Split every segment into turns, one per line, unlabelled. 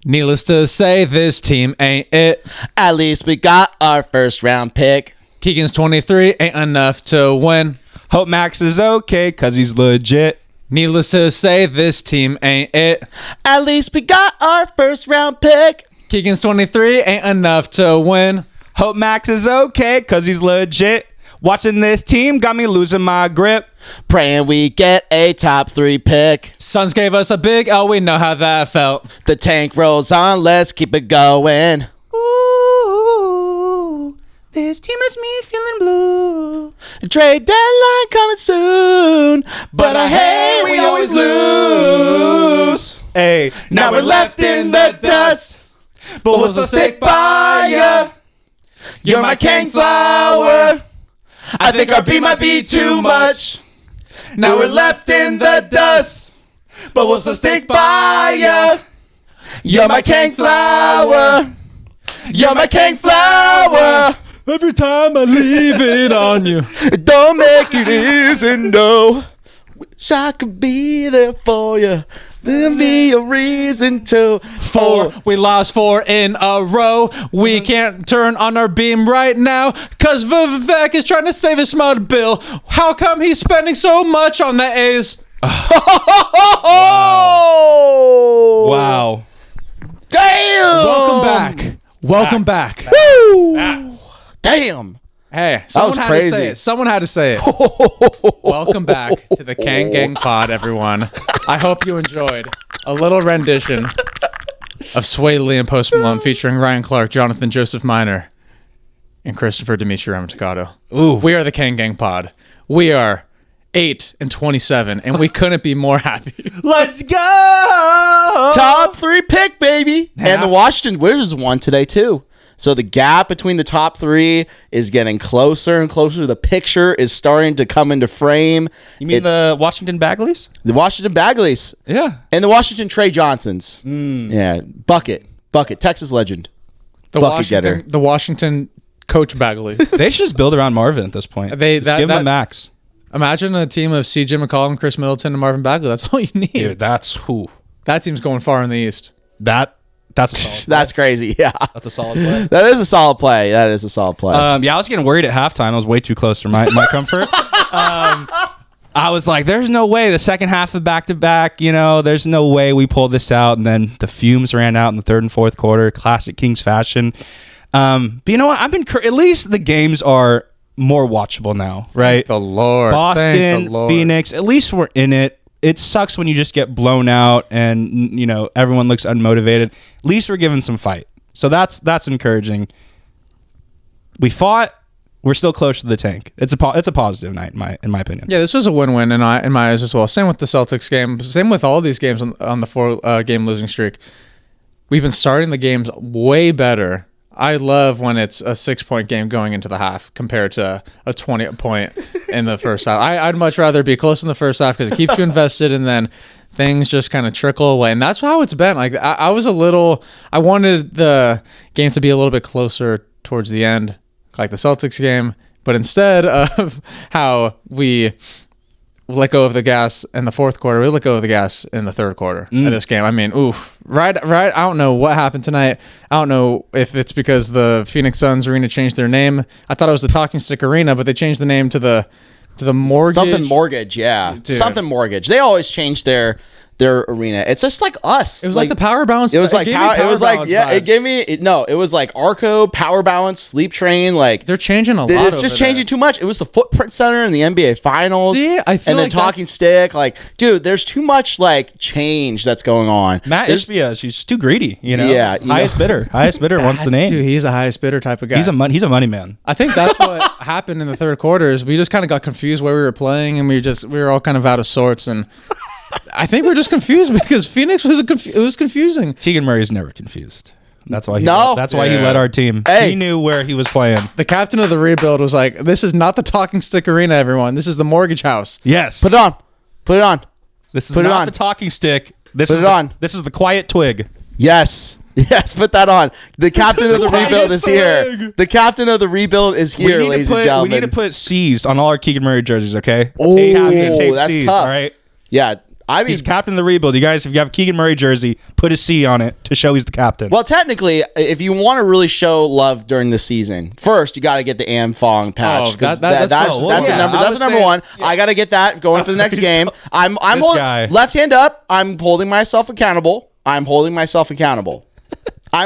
Needless to say, this team ain't it.
At least we got our first round pick.
Keegan's 23, ain't enough to win.
Hope Max is okay because he's legit.
Needless to say, this team ain't it.
At least we got our first round pick.
Keegan's 23, ain't enough to win.
Hope Max is okay because he's legit. Watching this team got me losing my grip.
Praying we get a top 3 pick.
Suns gave us a big L, we know how that felt.
The tank rolls on, let's keep it going.
Ooh, this team has me feeling blue.
Trade deadline coming soon, but I hate we always lose.
Hey,
Now we're left in the dust, but we'll still stick by ya. You're my Kang flower. I think our beat might be too much. Now we're left in the dust, but we'll still stick by ya. You're my Kang flower. You're my Kang flower.
Every time I leave it on you.
Don't make it easy, no. Wish I could be there for you. There'll be a reason to.
4, we lost 4 in a row. We can't turn on our beam right now because Vivek is trying to save his smart bill. How come he's spending so much on the A's?
Wow.
Damn.
Welcome back. Welcome back.
Woo. Damn.
Hey,
That was
someone had to
crazy.
say it. Someone had to say it. Welcome back to the Kang Gang Pod, everyone. I hope you enjoyed a little rendition of Sway Lee and Post Malone featuring Ryan Clark, Jonathan Joseph Minor, and Christopher Dimitri Ramatacato.
Ooh.
We are the Kang Gang Pod. We are 8-27, and we couldn't be more happy.
Let's go.
Top 3 pick, baby. And the Washington Wizards won today, too. So the gap between the top 3 is getting closer and closer. The picture is starting to come into frame.
You mean the Washington Bagleys?
The Washington Bagleys
Yeah.
and the Washington Trae Johnsons. Yeah, Bucket, Texas legend. Bucket getter.
The Washington Coach Bagley.
They should just build around Marvin at this point. Just give him a max.
Imagine a team of C.J. McCollum, Chris Middleton, and Marvin Bagley. That's all you need.
Dude, that's who.
That team's going far in the East.
That's a solid play.
That's crazy. Yeah,
That's a solid play.
that is a solid play. That is a solid play.
Yeah, I was getting worried at halftime. I was way too close for my comfort. I was like, there's no way the second half of back-to-back, there's no way we pull this out. And then the fumes ran out in the third and fourth quarter, classic Kings fashion. But you know what? At least the games are more watchable now, right?
Thank the Lord.
Boston,
Thank the Lord.
Phoenix, at least we're in it. It sucks when you just get blown out and, everyone looks unmotivated. At least we're giving some fight. So that's encouraging. We fought. We're still close to the tank. It's a positive night in my opinion.
Yeah, this was a win-win in my eyes as well. Same with the Celtics game. Same with all these games on the 4-game losing streak. We've been starting the games way better. I love when it's a 6-point game going into the half compared to a 20-point in the first half. I'd much rather be close in the first half because it keeps you invested, and then things just kind of trickle away. And that's how it's been. Like I wanted the game to be a little bit closer towards the end, like the Celtics game, but instead of how we let go of the gas in the fourth quarter, we let go of the gas in the third quarter of this game. I mean, right. I don't know what happened tonight. I don't know if it's because the Phoenix Suns arena changed their name. I thought it was the Talking Stick Arena, but they changed the name to the Mortgage.
Something Mortgage, yeah.
Dude.
Something Mortgage. They always change their arena. It's just like us.
It was like the Power Balance.
It was like
gave me
how it
Power
was like
Balance
yeah.
vibes.
It gave me it was like Arco, Power Balance, Sleep Train. Like
They're changing a lot.
it's just changing too much. It was the Footprint Center in the NBA Finals.
See, I feel
and then
like
Talking Stick. Like, dude, there's too much like change that's going on.
Matt Ishbia, she's too greedy,
Yeah,
highest bidder wants the name.
Dude, he's a highest bidder type of guy.
He's a money man.
I think that's what happened in the third quarter is we just kind of got confused where we were playing, and we were all kind of out of sorts, and I think we're just confused because Phoenix it was confusing.
Keegan Murray is never confused. That's why. That's why he
Yeah.
led our team.
Hey.
He knew where he was playing.
The captain of the rebuild was like, "This is not the Talking Stick Arena, everyone. This is the Mortgage House."
Yes.
Put it on. Put it on.
This is
put it
not
on.
the talking stick. This
Put
is
it on.
This is the quiet twig.
Yes. Yes, put that on. The captain of the rebuild is here. The captain of the rebuild is here, ladies and gentlemen.
We need to put C's on all our Keegan Murray jerseys, okay?
Oh,
They have to tape
that's
C's,
tough.
all right?
Yeah, I mean,
he's captain of the rebuild. You guys, if you have Keegan Murray jersey, put a C on it to show he's the captain.
well, technically, if you want to really show love during the season, first you got to get the Amfong patch.
Oh,
'cause
that's
that's
cool.
that's
Yeah,
a number.
I
That's a
was
number
saying-
one. I got to get that going for the next game. I'm
guy.
left hand up. I'm holding myself accountable. I'm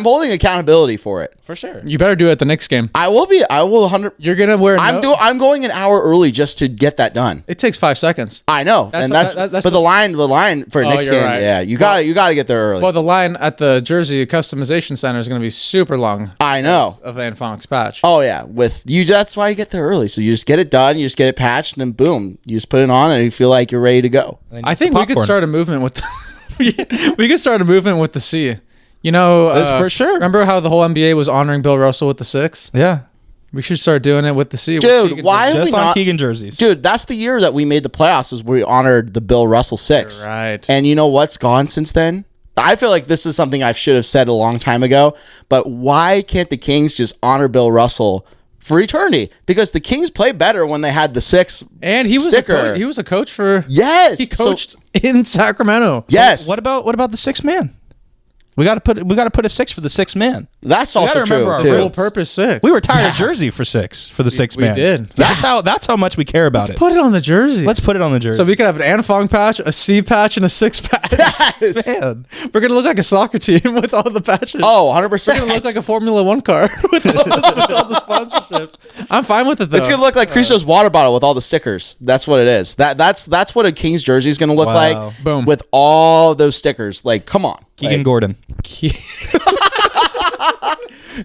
holding accountability for it.
For sure.
You better do it at the next game.
I will 100.
You're gonna wear.
I'm going an hour early just to get that done.
It takes 5 seconds.
I know,
That's
and
not-
that's
that's
but the line for next
you're
game.
right.
Yeah, you got to get there early.
Well, the line at the Jersey Customization Center is gonna be super long.
I know.
Of Van Fonk's patch.
Oh yeah, with you. That's why you get there early. So you just get it done. You just get it patched, and then boom, you just put it on, and you feel like you're ready to go.
I think we could start a movement with. We could start a movement with the C. You know,
That's for sure.
Remember how the whole NBA was honoring Bill Russell with the 6?
Yeah.
We should start doing it with the C. with
Dude,
Keegan
why
Murray.
have we
Just on
not?
Keegan jerseys.
Dude, that's the year that we made the playoffs. Was we honored the Bill Russell 6.
Right.
And you know what's gone since then? I feel like this is something I should have said a long time ago. But why can't the Kings just honor Bill Russell for eternity? Because the Kings play better when they had the 6
And he was
sticker.
he was a coach for.
Yes,
He
so-
coached in Sacramento.
yes,
What about the 6th man? We got to put a 6 for the 6th man.
that's also
gotta remember
true
our
too.
Dual purpose 6.
We retired a jersey for 6 for the 6th
we
man.
did.
That's how much we care about it.
Put it on the jersey.
Let's put it on the jersey.
So we could have an Anfong patch, a C patch, and a 6 patch.
Yes.
Man.
We're gonna look like a soccer team with all the patches.
Oh,
We're
100%.
gonna look like a Formula One car with all the sponsorships. I'm fine with it though.
It's gonna look like Christo's water bottle with all the stickers. That's what it is. That's what a Kings jersey is gonna look
Wow.
like.
Boom.
With all those stickers. Like, come on,
Keegan
Like,
Gordon.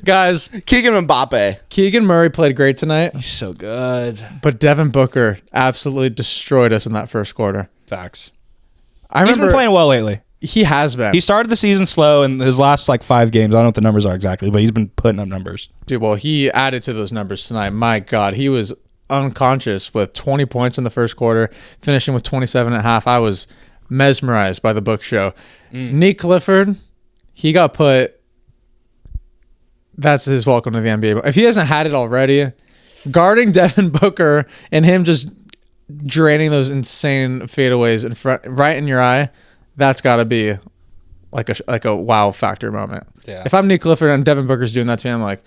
Guys,
Keegan Mbappe.
Keegan Murray played great tonight,
He's so good.
but Devin Booker absolutely destroyed us in that first quarter.
Facts.
I
He's
remember
been playing well lately.
he has been.
He started the season slow in his last 5 games. I don't know what the numbers are exactly, but he's been putting up numbers.
Dude, well, he added to those numbers tonight. My God, he was unconscious with 20 points in the first quarter, finishing with 27 and a half. I was mesmerized by the Book show. Nick Clifford, he got put. That's his welcome to the NBA. If he hasn't had it already, guarding Devin Booker and him just draining those insane fadeaways in front, right in your eye, that's got to be like a wow factor moment.
Yeah.
If I'm Nick Clifford and Devin Booker's doing that to me, I'm like,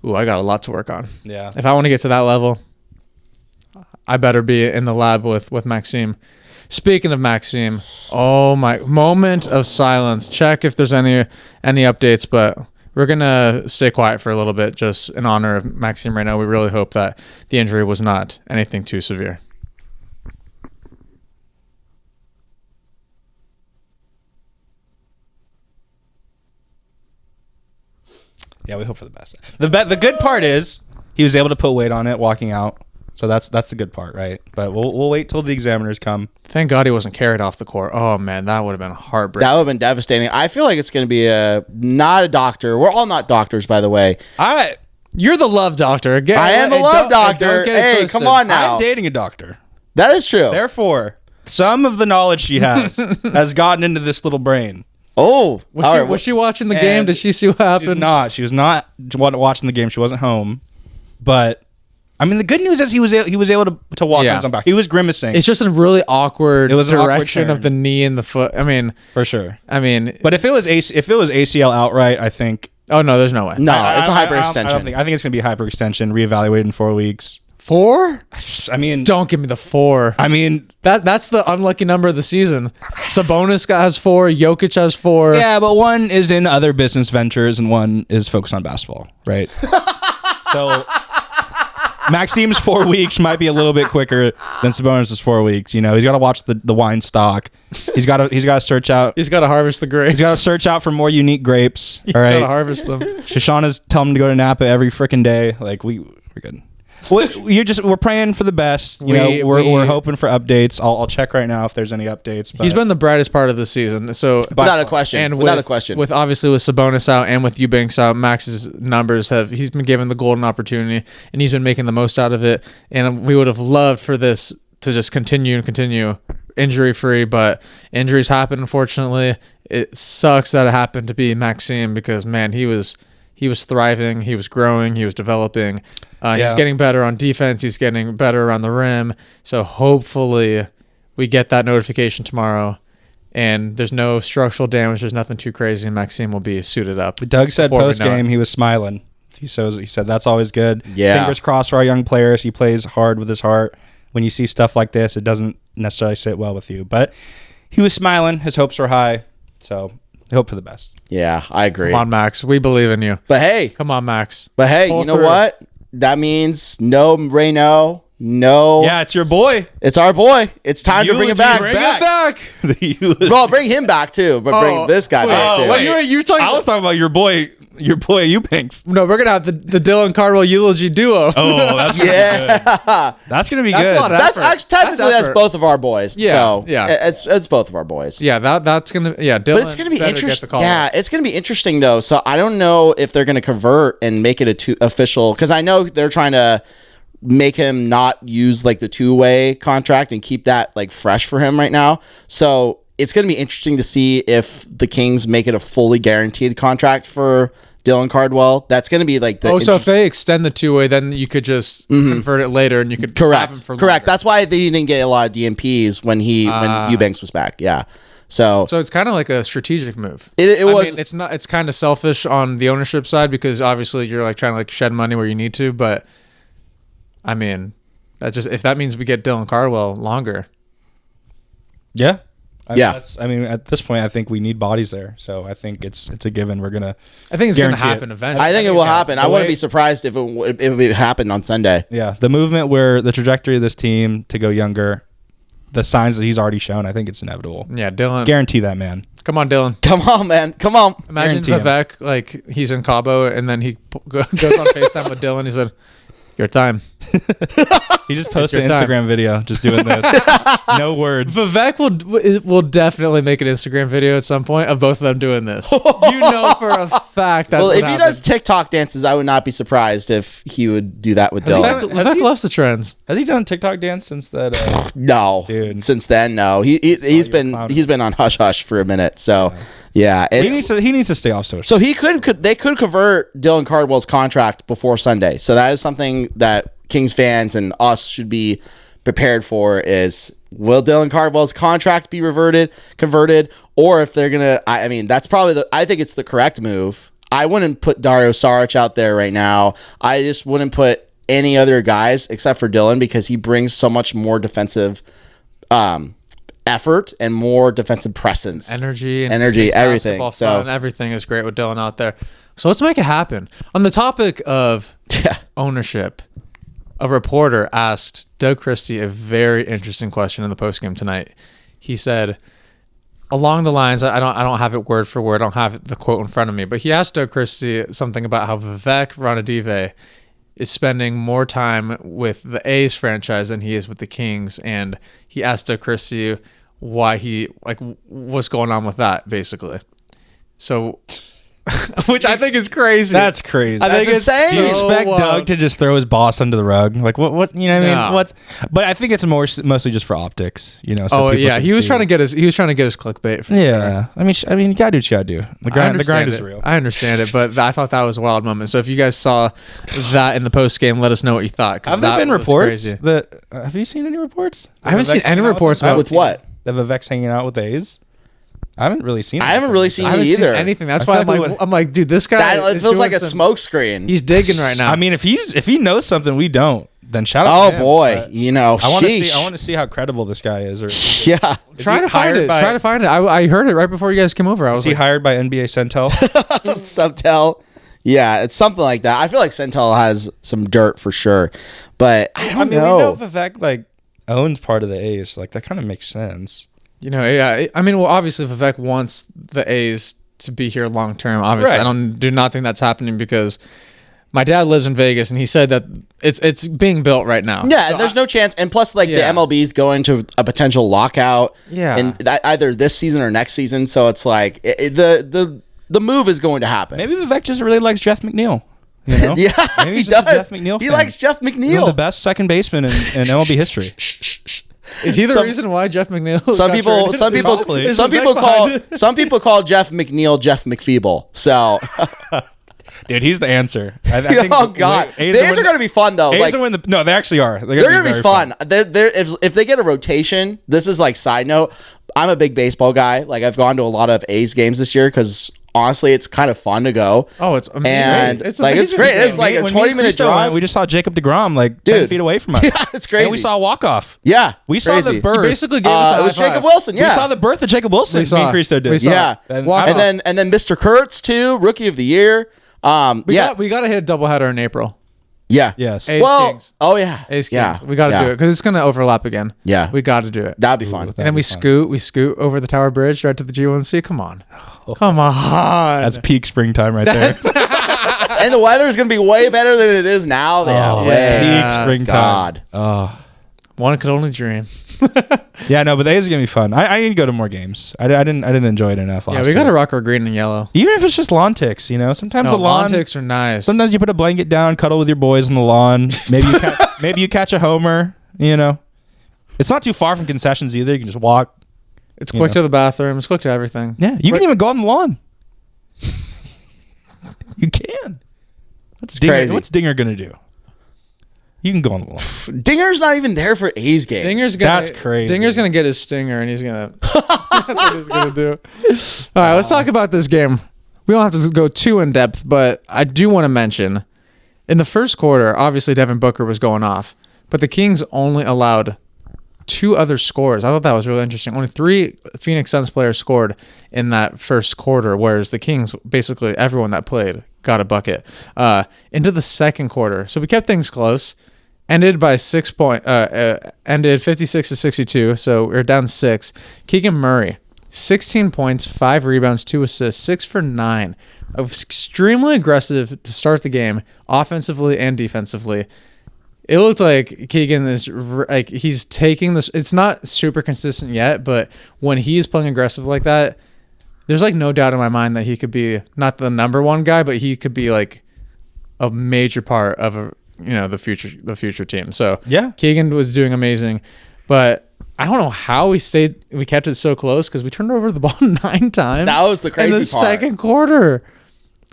ooh, I got a lot to work on.
Yeah.
If I want to get to that level, I better be in the lab with Maxime. Speaking of Maxime, oh my, moment of silence. Check if there's any updates, but we're going to stay quiet for a little bit just in honor of Maxime right now. We really hope that the injury was not anything too severe.
Yeah, we hope for the best. The good part is he was able to put weight on it walking out. So that's the good part, right? But we'll wait till the examiners come.
Thank God he wasn't carried off the court. Oh, man, that would have been heartbreaking.
That would have been devastating. I feel like it's going to be not a doctor. We're all not doctors, by the way.
You're the love doctor. Again,
I am the love doctor. Hey, come on now.
I'm dating a doctor.
That is true.
Therefore, some of the knowledge she has has gotten into this little brain.
Oh,
Was she watching the game?
And
Did she see what happened?
She was not watching the game. She wasn't home. But I mean, the good news is he was able to walk on his own back. He was grimacing.
It's just a really awkward
It was an awkward
direction of
turn.
the knee and the foot. I mean,
for sure.
But
if it was ACL outright, I think
oh no, there's no way.
No, it's a
I
hyperextension.
think it's going to be hyperextension, reevaluated in 4 weeks.
4?
I mean,
Don't give me the 4.
I mean,
That's the unlucky number of the season. Sabonis has 4. Jokic has 4.
yeah, but one is in other business ventures and one is focused on basketball, right? So Maxime's 4 weeks might be a little bit quicker than Sabonis' 4 weeks. You know, he's got to watch the wine stock. He's got to search out.
He's got to harvest the grapes.
He's got to search out for more unique grapes.
He's
all
got to
right.
harvest them.
Shoshana's telling him to go to Napa every freaking day. Like we're good. We're praying for the best. We're hoping for updates. I'll check right now if there's any updates. But
He's been the brightest part of the season. So
Without a question.
and
Without
with,
a question.
with obviously with Sabonis out and with Eubanks out, Max's numbers he's been given the golden opportunity and he's been making the most out of it. And we would have loved for this to just continue injury free, but injuries happen. Unfortunately, it sucks that it happened to be Maxime because man, he was thriving, he was growing, he was developing. He was getting better on defense. He was getting better around the rim. So hopefully we get that notification tomorrow and there's no structural damage. There's nothing too crazy. And Maxime will be suited up.
Doug said
before we
post
know it.
game he was smiling. He said that's always good.
Yeah.
Fingers crossed for our young players. He plays hard with his heart. When you see stuff like this, it doesn't necessarily sit well with you. But he was smiling. His hopes were high. So I hope for the best.
Yeah, I agree.
Come on, Max. We believe in you.
But hey,
Come on, Max.
you know what? That means no Reno. No.
Yeah, it's your boy.
It's our boy. It's time to bring him back.
Bring it back.
Well, bring him back too, but bring this guy back too.
wait, you were talking.
I was talking about your boy Eubanks.
No, we're gonna have the Dylan Cardwell eulogy duo.
Oh, that's gonna be good.
Yeah.
That's gonna be
That's
good.
a lot of
That's
effort.
actually technically that's
effort.
both of our boys.
Yeah,
So
yeah.
it's both of our boys.
Yeah, that's gonna. Yeah, Dylan.
But it's going to be
better get the
interesting.
call.
Yeah, it's going to be interesting though. So I don't know if they're going to convert and make it official, because I know they're trying to make him not use like the two-way contract and keep that like fresh for him right now. So it's going to be interesting to see if the Kings make it a fully guaranteed contract for Dylan Cardwell. That's going to be like the
So if they extend the two-way, then you could just convert it later, and you could have him
correct.
for longer.
That's why they didn't get a lot of DMPs when Eubanks was back. Yeah. So
it's kind of like a strategic move.
it
I
was.
mean, it's not. It's kind of selfish on the ownership side, because obviously you're like trying to like shed money where you need to. But I mean, if that means we get Dylan Cardwell longer.
Yeah.
Yeah.
I mean, at this point, I think we need bodies there. So I think it's a given. We're gonna.
I think it's going to
Guarantee it.
happen eventually.
I think it will happen. I
The
wouldn't
way-
be surprised if it happened on Sunday.
Yeah, the movement where the trajectory of this team to go younger, the signs that he's already shown, I think it's inevitable.
Yeah, Dylan.
Guarantee that, man.
Come on, Dylan.
Come on, man. Come on.
Imagine
Guarantee him.
Vivek, like he's in Cabo, and then he goes on FaceTime with Dylan. He said, "Your time."
He just posted an
your time.
Instagram video just doing this. No words.
Vivek will definitely make an Instagram video at some point of both of them doing this. You know for a fact that.
Well, if he does TikTok dances, I would not be surprised if he would do that with Dylan.
Vivek loves the trends.
Has he done TikTok dance since that?
No,
Dude.
Since then, no. He's been on hush hush for a minute. So yeah,
He needs to stay off social.
So they could convert Dylan Cardwell's contract before Sunday. So that is something that Kings fans and us should be prepared for. Is will Dylan Cardwell's contract be converted, or if they're gonna? I mean, that's probably I think it's the correct move. I wouldn't put Dario Saric out there right now. I just wouldn't put any other guys except for Dylan, because he brings so much more defensive effort and more defensive presence,
Energy,
everything.
basketball
So
fun, everything is great with Dylan out there. So let's make it happen. On the topic of ownership, a reporter asked Doug Christie a very interesting question in the postgame tonight. He said, along the lines, I don't have it word for word, I don't have the quote in front of me, but he asked Doug Christie something about how Vivek Ranadive is spending more time with the A's franchise than he is with the Kings, and he asked Doug Christie why what's going on with that, basically. So, which I think is crazy.
That's crazy.
That's insane.
Do you
so
expect
wild.
Doug to just throw his boss under the rug? Like what? You know what I mean?
No.
But I think it's mostly just for optics. You know. So
Oh
people
yeah,
can
he was
see.
trying to get his clickbait. For
Yeah. I mean, you gotta do what you gotta do. The grind is real.
I understand it, but I thought that was a wild moment. So if you guys saw that in the post game, let us know what you thought. 'Cause
Have there
that
been
was
reports
crazy.
that? Have you seen any reports?
I haven't seen any reports about
with what?
That Vivek's hanging out with the A's. I haven't really seen.
I haven't really seen
I
it
haven't seen
either.
anything. That's
I
why
feel like
I'm like, dude, this guy.
That it
is
feels
doing
like a
some-
smoke screen.
He's digging right now.
I mean, if he knows something we don't, then shout out.
Oh
to him.
boy,
But
you know,
I want to see.
sheesh.
I want to see how credible this guy is. Or is
Yeah,
try
he
to find
hired
it.
by-
Try to find it. I heard it right before you guys came over. I was
he
like,
hired by NBA Centel?
Subtel. Yeah, it's something like that. I feel like Centel has some dirt for sure, but I don't
We
know.
know Vivek like owns part of the A's. Like that kind of makes sense.
you know, yeah. I mean, well, obviously Vivek wants the A's to be here long term. Obviously,
Right.
I do not think that's happening because my dad lives in Vegas and he said that it's being built right now.
Yeah,
So
there's no chance. And plus, like
Yeah.
the MLB's going to a potential lockout.
Yeah.
and either this season or next season. So it's like the move is going to happen.
Maybe Vivek just really likes Jeff McNeil. You know?
Yeah,
Maybe
he
he's just a
does.
Jeff McNeil
He
fan.
likes Jeff
One of the
McNeil.
best second baseman in MLB history.
Is he the
Some-
reason why Jeff McNeil?
Some
got
people,
traded?
some people,
Probably.
some
Is
people
Vivek
call,
behind it?
some people call Jeff McNeil Jeff McFeeble. So
Dude, he's the answer. I think
Oh God, the A's are going to be fun though.
A's are no, they actually are.
They're going to be fun. If they get a rotation, this is like side note. I'm a big baseball guy. Like I've gone to a lot of A's games this year because honestly, it's kind of fun to go.
Oh, it's amazing.
And it's great. It's like a 20-minute drive.
We just saw Jacob DeGrom like 10 feet away from us.
Yeah, it's crazy.
And we saw a walk-off.
Yeah,
we saw the birth.
He basically gave us
it was Jacob Wilson. Yeah,
we saw the birth of Jacob Wilson. Me and Christo did.
Yeah, and then Mr. Kurtz too, Rookie of the Year. We got to
hit a doubleheader in April.
Yeah.
Yes.
A's Kings.
Oh yeah.
A's Kings. Yeah. We got to do it because it's going to overlap again.
Yeah.
We got to do it.
That'd be fun.
And then we scoot over the Tower Bridge right to the G1C. Come on. Come on.
That's peak springtime right there.
And the weather is going to be way better than it is now.
Peak springtime.
God.
One could only dream.
Yeah, no, but the A's are gonna be fun. I need to go to more games. I didn't enjoy it enough.
Yeah, we got to rock our green and yellow.
Even if it's just lawn ticks, you know. Sometimes the lawn
ticks are nice.
Sometimes you put a blanket down, cuddle with your boys on the lawn. Maybe you catch a homer. You know, it's not too far from concessions either. You can just walk.
It's quick to the bathroom. It's quick to everything.
Yeah, you can even go on the lawn. You can. What's Dinger gonna do? You can go on the lawn.
Dinger's not even there for A's games.
That's crazy.
Dinger's gonna get his stinger, and he's gonna. That's what he's gonna do. All right, let's talk about this game. We don't have to go too in depth, but I do want to mention, in the first quarter, obviously Devin Booker was going off, but the Kings only allowed 2 other scores. I thought that was really interesting. Only 3 Phoenix Suns players scored in that first quarter, whereas the Kings, basically everyone that played, got a bucket. Into the second quarter, so we kept things close. Ended by 6 point. Ended 56-62. So we're down 6. Keegan Murray, 16 points, 5 rebounds, 2 assists, 6 for 9. Extremely aggressive to start the game, offensively and defensively. It looked like Keegan is like he's taking this. It's not super consistent yet, but when he's playing aggressive like that, there's like no doubt in my mind that he could be not the number 1 guy, but he could be like a major part of the future team. So
yeah, Keegan
was doing amazing, but I don't know how we kept it so close because we turned over the ball 9 times.
That was the crazy part.
In the second quarter.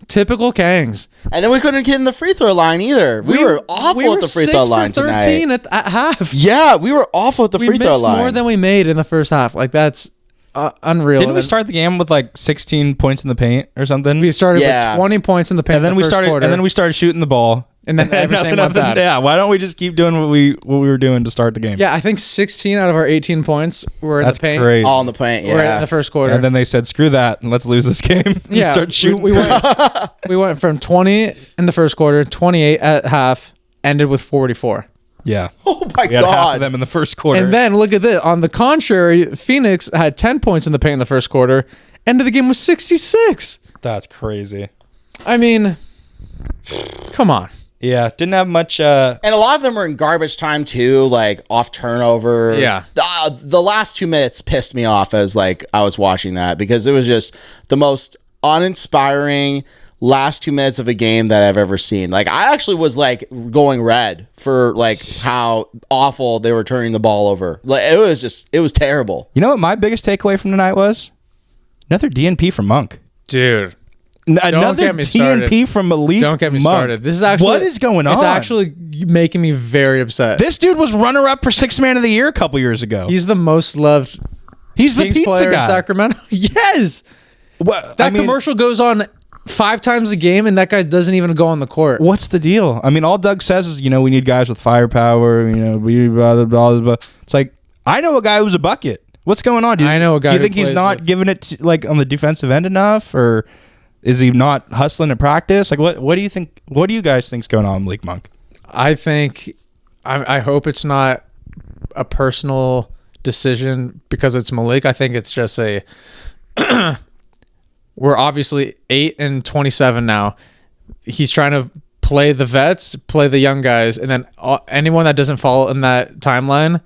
Typical Kangs.
And then we couldn't get in the free throw line either. We were awful at the free throw line tonight.
13 at half.
Yeah, we were awful at the free throw line.
We missed more than we made in the first half. Like that's unreal.
Didn't we start the game with like 16 points in the paint or something?
We started with 20 points in the paint.
And then we started shooting the ball.
And then everything went bad.
Yeah, why don't we just keep doing what we were doing to start the game?
Yeah, I think 16 out of our 18 points were in the paint.
Crazy.
All in the paint, yeah.
We're in the first quarter.
And then they said, screw that, and let's lose this game.
Yeah,
start shooting.
We went from 20 in the first quarter, 28 at half, ended with 44.
Yeah.
Oh, my
we had half
God.
of them in the first quarter.
And then, look at this. On the contrary, Phoenix had 10 points in the paint in the first quarter. End of the game was 66.
That's crazy.
I mean, come on.
Yeah, didn't have much.
And a lot of them were in garbage time too, like off turnovers.
Yeah.
The last 2 minutes pissed me off as like I was watching that because it was just the most uninspiring last 2 minutes of a game that I've ever seen. Like I actually was like going red for like how awful they were turning the ball over. Like it was terrible.
You know what my biggest takeaway from tonight was? Another DNP from Monk.
Dude.
Another DNP from Malik.
Don't get me
Monk.
started. This is actually
what is going on?
It's actually making me very upset.
This dude was runner-up for 6th man of the year a couple years ago.
He's the most loved.
He's
Kings
the pizza
player
guy.
in Sacramento. Yes.
Well,
that commercial goes on 5 times a game, and that guy doesn't even go on the court.
What's the deal? I mean, all Doug says is, we need guys with firepower. We blah blah blah blah. It's like I know a guy who's a bucket. What's going on, dude?
I know a guy.
Do you think he's not giving it like on the defensive end enough, or is he not hustling at practice? Like, what do you think? What do you guys think's going on, Malik Monk?
I think, I hope it's not a personal decision because it's Malik. I think it's just a. We're obviously 8-27 now. He's trying to play the vets, play the young guys, and then anyone that doesn't fall in that timeline.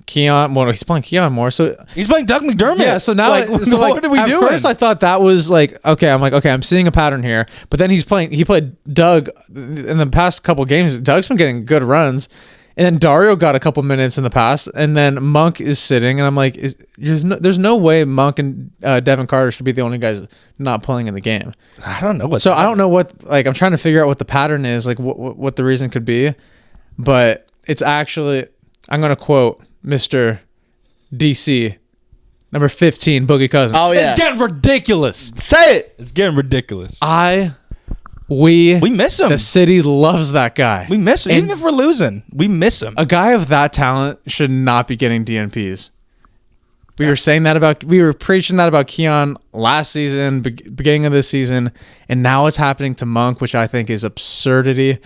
Keon, well, he's playing Keon more, so
he's playing Doug McDermott.
Yeah, so now,
what are we doing?
At first, I thought that was like, okay, I'm seeing a pattern here. But then he played Doug in the past couple games. Doug's been getting good runs, And then Dario got a couple minutes in the past, and then Monk is sitting, and I'm like, there's no way Monk and Devin Carter should be the only guys not playing in the game.
I don't know
I don't know what, like, I'm trying to figure out what the pattern is, like what the reason could be, but it's actually, I'm going to quote Mr. DC, number 15, Boogie Cousins.
Oh, yeah.
It's getting ridiculous.
Say it.
It's getting ridiculous.
We
miss him.
The city loves that guy.
We miss him.
And
even if we're losing, we miss him.
a guy of that talent should not be getting DNPs. We were preaching that about Keon last season, beginning of this season, and now it's happening to Monk, which I think is absurdity.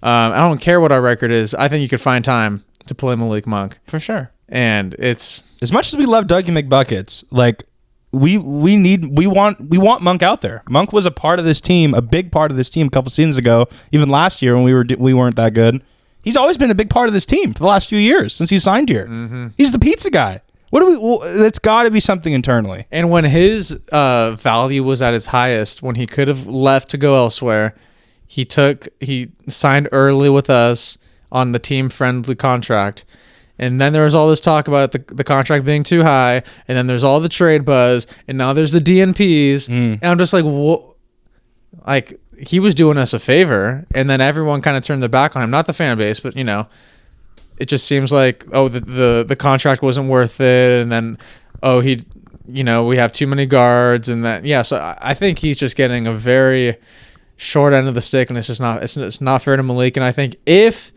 I don't care what our record is. I think you could find time to play Malik Monk.
For sure.
And it's,
As much as we love Dougie McBuckets, like we want Monk out there. Monk was a part of this team, a big part of this team a couple seasons ago, even last year when we weren't that good. He's always been a big part of this team for the last few years since he signed here. Mm-hmm. He's the pizza guy. It's got to be something internally.
and when his value was at its highest, when he could have left to go elsewhere, he signed early with us on the team friendly contract. And then there was all this talk about the contract being too high, and then there's all the trade buzz, and now there's the DNPs, and I'm just like, what? Like, he was doing us a favor, and then everyone kind of turned their back on him. Not the fan base, but it just seems like, oh, the contract wasn't worth it, and then, oh, we have too many guards, and that, yeah. So I think he's just getting a very short end of the stick, and it's not fair to Malik. And I think if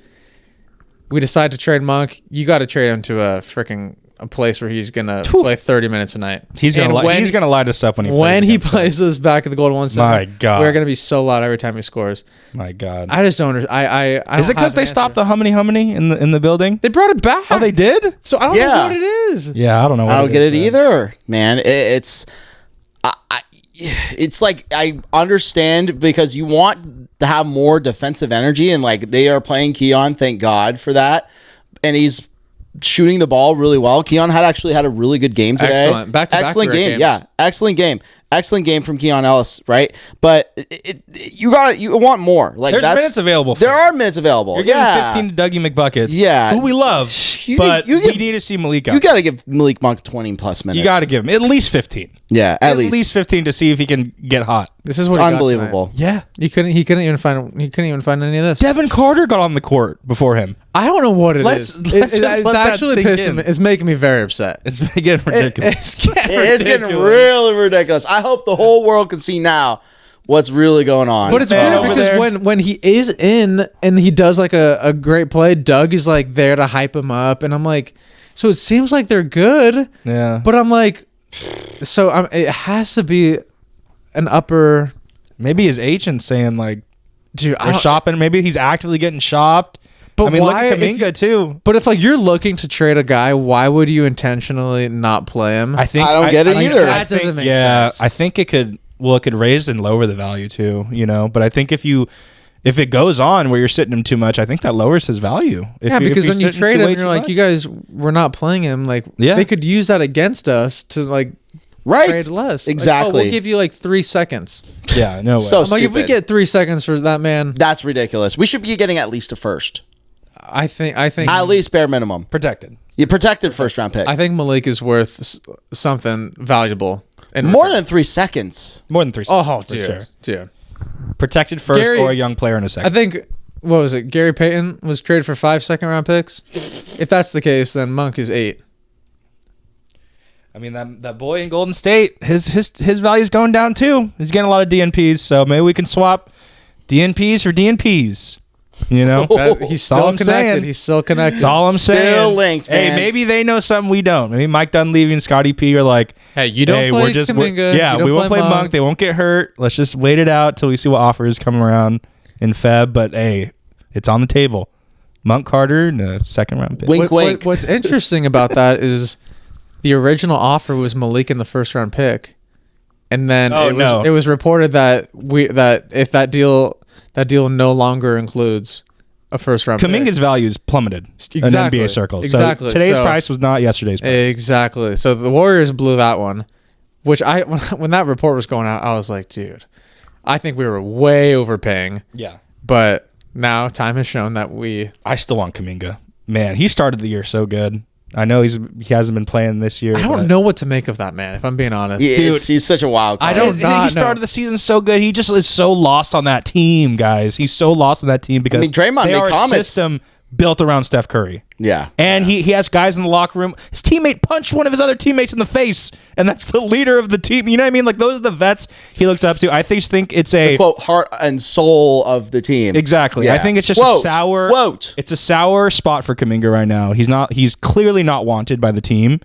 we decide to trade Monk, you got to trade him to a place where he's gonna play 30 minutes a night.
He's gonna light us up when he
plays us back at the Golden One Center.
My God,
we're gonna be so loud every time he scores.
My God,
I just don't understand. I
is it because they stopped the hummy in the building?
They brought it back.
Oh, they did.
So I don't know what it is.
Yeah, I don't know.
I don't get it either, man. It's like, I understand because you want to have more defensive energy, and like they are playing Keon, thank God for that, and he's shooting the ball really well. Keon had a really good game today.
Excellent. Back-to-back
excellent
great
game.
games.
Yeah, excellent game from Keon Ellis, right? But you want more. Like,
there's minutes available.
There are minutes available.
You're getting 15 to Dougie McBuckets.
Yeah,
who we love, but we need to see Malik out.
You got to give Malik Monk 20 plus minutes.
You got to give him at least 15.
Yeah, at least
15 to see if he can get hot.
This is what
it's unbelievable.
Yeah, he couldn't even find any of this.
Devin Carter got on the court before him.
I don't know what it is. It's actually
pissing me.
It's making me very upset.
It's getting ridiculous.
It's getting really ridiculous. I hope the whole world can see now what's really going on.
But it's weird because when he is in and he does like a great play, Doug is like there to hype him up, and I'm like, so it seems like they're good.
Yeah.
But I'm like, so it has to be an upper.
Maybe his agent saying like,
dude,
they're shopping. Maybe he's actively getting shopped.
But
I mean,
why,
look at Kuminga too.
But if like you're looking to trade a guy, why would you intentionally not play him?
I don't get it either.
That doesn't make sense.
I think it could raise and lower the value too, But I think if it goes on where you're sitting him too much, I think that lowers his value.
Because then you trade him and you're like, you guys, we're not playing him. Like, they could use that against us to like trade less.
Exactly.
Like, we'll give you like 3 seconds.
Yeah, no way.
So
like, if we get 3 seconds for that man,
that's ridiculous. We should be getting at least a first.
I think
at least bare minimum
protected.
You protected first round pick.
I think Malik is worth something valuable.
More than 3 seconds.
More than 3 seconds.
Oh,
for
dude,
sure.
dude.
Protected first or a young player in a second.
I think, what was it? Gary Payton was traded for 5 second-round picks. If that's the case, then Monk is 8.
I mean, that boy in Golden State, his value's going down too. He's getting a lot of DNPs, so maybe we can swap DNPs for DNPs.
He's still connected. He's still connected.
That's all I'm saying.
Still linked, man.
Hey, maybe they know something we don't. Maybe Mike Dunleavy and Scotty P are like,
hey, you don't play Kuminga.
We won't play Monk. They won't get hurt. Let's just wait it out till we see what offers come around in Feb. But hey, it's on the table. Monk Carter and a second-round pick.
Wink, wink.
What's interesting about that is the original offer was Malik in the first-round pick, and then it was reported that if that deal no longer includes a first-round pick.
Kaminga's values plummeted in NBA circles.
Exactly.
So today's price was not yesterday's price.
Exactly. So the Warriors blew that one, which when that report was going out, I was like, dude, I think we were way overpaying.
Yeah.
But now time has shown that
I still want Kuminga. Man, he started the year so good. I know he hasn't been playing this year.
I don't know what to make of that man, if I'm being honest.
He's such a wild card.
I don't know.
He started the season so good. He just is so lost on that team, guys. He's so lost on that team because
Draymond
they
made
are a
comments.
system built around Steph Curry.
Yeah.
And he has guys in the locker room. His teammate punched one of his other teammates in the face, and that's the leader of the team. You know what I mean? Like, those are the vets he looked up to. I think it's a...
The, quote, heart and soul of the team.
Exactly.
Yeah.
I think it's just a sour... It's a sour spot for Kuminga right now. He's clearly not wanted by the team,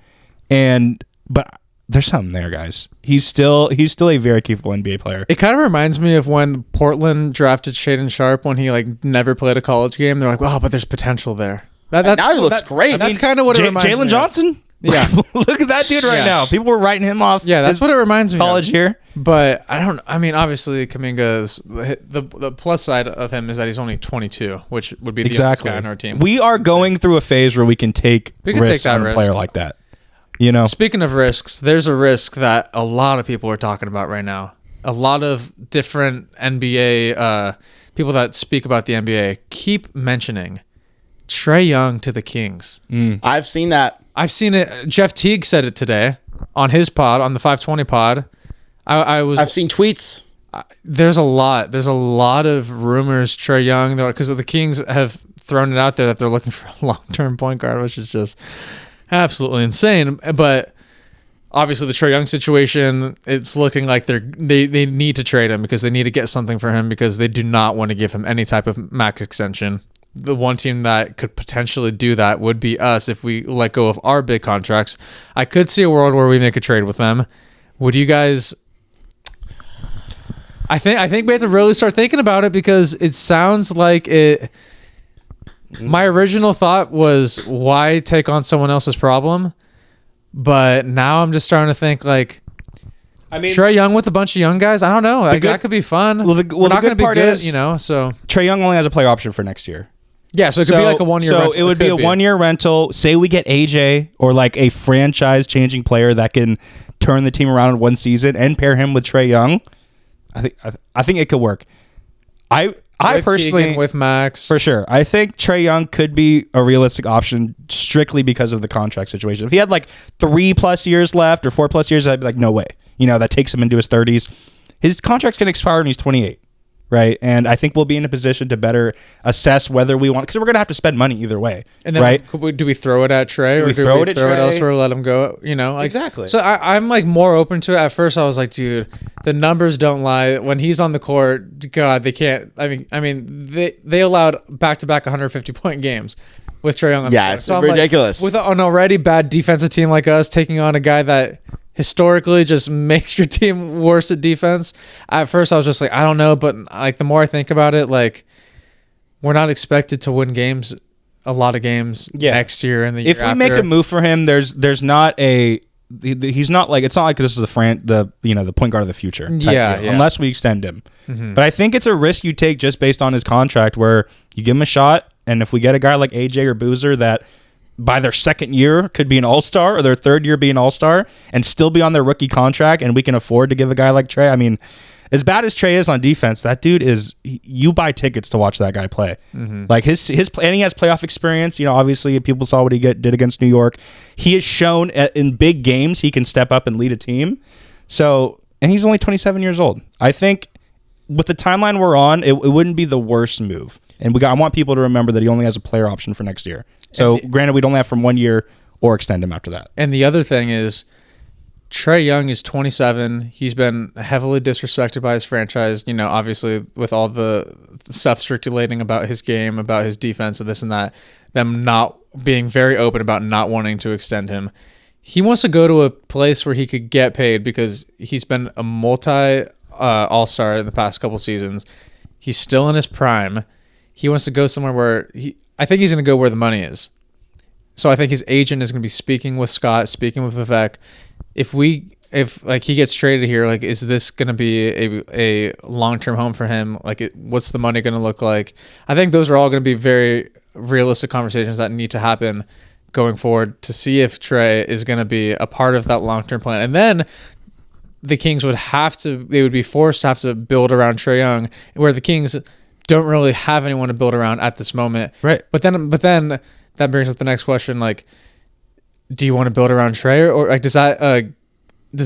but there's something there, guys. He's still a very capable NBA player.
It kind of reminds me of when Portland drafted Shaedon Sharp when he never played a college game. They're like, "Wow, but there's potential there."
Now he looks great.
That's kind of what it reminds me
Jalen
of.
Johnson?
Yeah.
Look at that dude right now. People were writing him off.
Yeah, that's what it reminds me
college
of.
year.
But obviously Kuminga's the plus side of him is that he's only 22, which would be the youngest guy on our team.
We are going through a phase where we can take risks on a player like that. You know.
Speaking of risks, there's a risk that a lot of people are talking about right now. A lot of different NBA people that speak about the NBA keep mentioning Trae Young to the Kings.
I've seen that.
I've seen it. Jeff Teague said it today on his pod, on the 520 pod.
I've seen tweets.
There's a lot of rumors. Trae Young, because the Kings have thrown it out there that they're looking for a long-term point guard, which is just absolutely insane. But obviously the Trae Young situation, it's looking like they need to trade him because they need to get something for him because they do not want to give him any type of max extension. The one team that could potentially do that would be us if we let go of our big contracts. I could see a world where we make a trade with them. Would you guys... I think we have to really start thinking about it because it sounds like it... My original thought was, why take on someone else's problem? But now I'm just starting to think Trae Young with a bunch of young guys. I don't know. That could be fun. We're not going to be good, so
Trae Young only has a player option for next year.
Yeah, so it could be like a 1 year rental.
So it would be a 1 year rental. Say we get AJ or like a franchise changing player that can turn the team around in one season and pair him with Trae Young. I think it could work. I personally
Keegan, with Max
for sure. I think Trae Young could be a realistic option strictly because of the contract situation. If he had 3+ years left or 4+ years, I'd be like, no way. That takes him into his 30s. His contract's gonna expire when he's 28, right? And I think we'll be in a position to better assess whether we want, because we're gonna have to spend money either way, and then right?
Do we throw it at Trae or do we throw it elsewhere? Let him go.
Exactly.
So I'm more open to it. At first, I was like, dude, the numbers don't lie. When he's on the court, God, they can't. I mean, they allowed back-to-back 150-point games with Trae Young on the court.
It's ridiculous.
With an already bad defensive team like us, taking on a guy that historically just makes your team worse at defense. At first, I was just like, I don't know, but the more I think about it, we're not expected to win games, a lot of games next year and the year
after. If we
after.
make a move for him, there's not a. He's not it's not like this is the point guard of the future.
Yeah,
unless we extend him.
Mm-hmm.
But I think it's a risk you take just based on his contract, where you give him a shot, and if we get a guy like AJ or Boozer that by their second year could be an all-star or their third year be an all-star and still be on their rookie contract, and we can afford to give a guy like Trae. I mean, as bad as Trae is on defense, that dude you buy tickets to watch that guy play.
Mm-hmm.
His and he has playoff experience. Obviously people saw what he did against New York. He has shown in big games he can step up and lead a team. So, and he's only 27 years old. I think with the timeline we're on, it wouldn't be the worst move. And I want people to remember that he only has a player option for next year. So granted, we'd only have from 1 year or extend him after that.
And the other thing is, Trae Young is 27. He's been heavily disrespected by his franchise, obviously with all the stuff circulating about his game, about his defense and this and that, them not being very open about not wanting to extend him. He wants to go to a place where he could get paid because he's been a multi all-star in the past couple seasons. He's still in his prime. He wants to go somewhere where I think he's going to go where the money is. So I think his agent is going to be speaking with Scott, speaking with Vivek. If he gets traded here, is this going to be a long-term home for him? What's the money going to look like? I think those are all going to be very realistic conversations that need to happen going forward to see if Trae is going to be a part of that long-term plan. And then the Kings would be forced to have to build around Trae Young, where the Kings don't really have anyone to build around at this moment.
Right.
But then that brings us to the next question. Like, do you want to build around Trae, or like does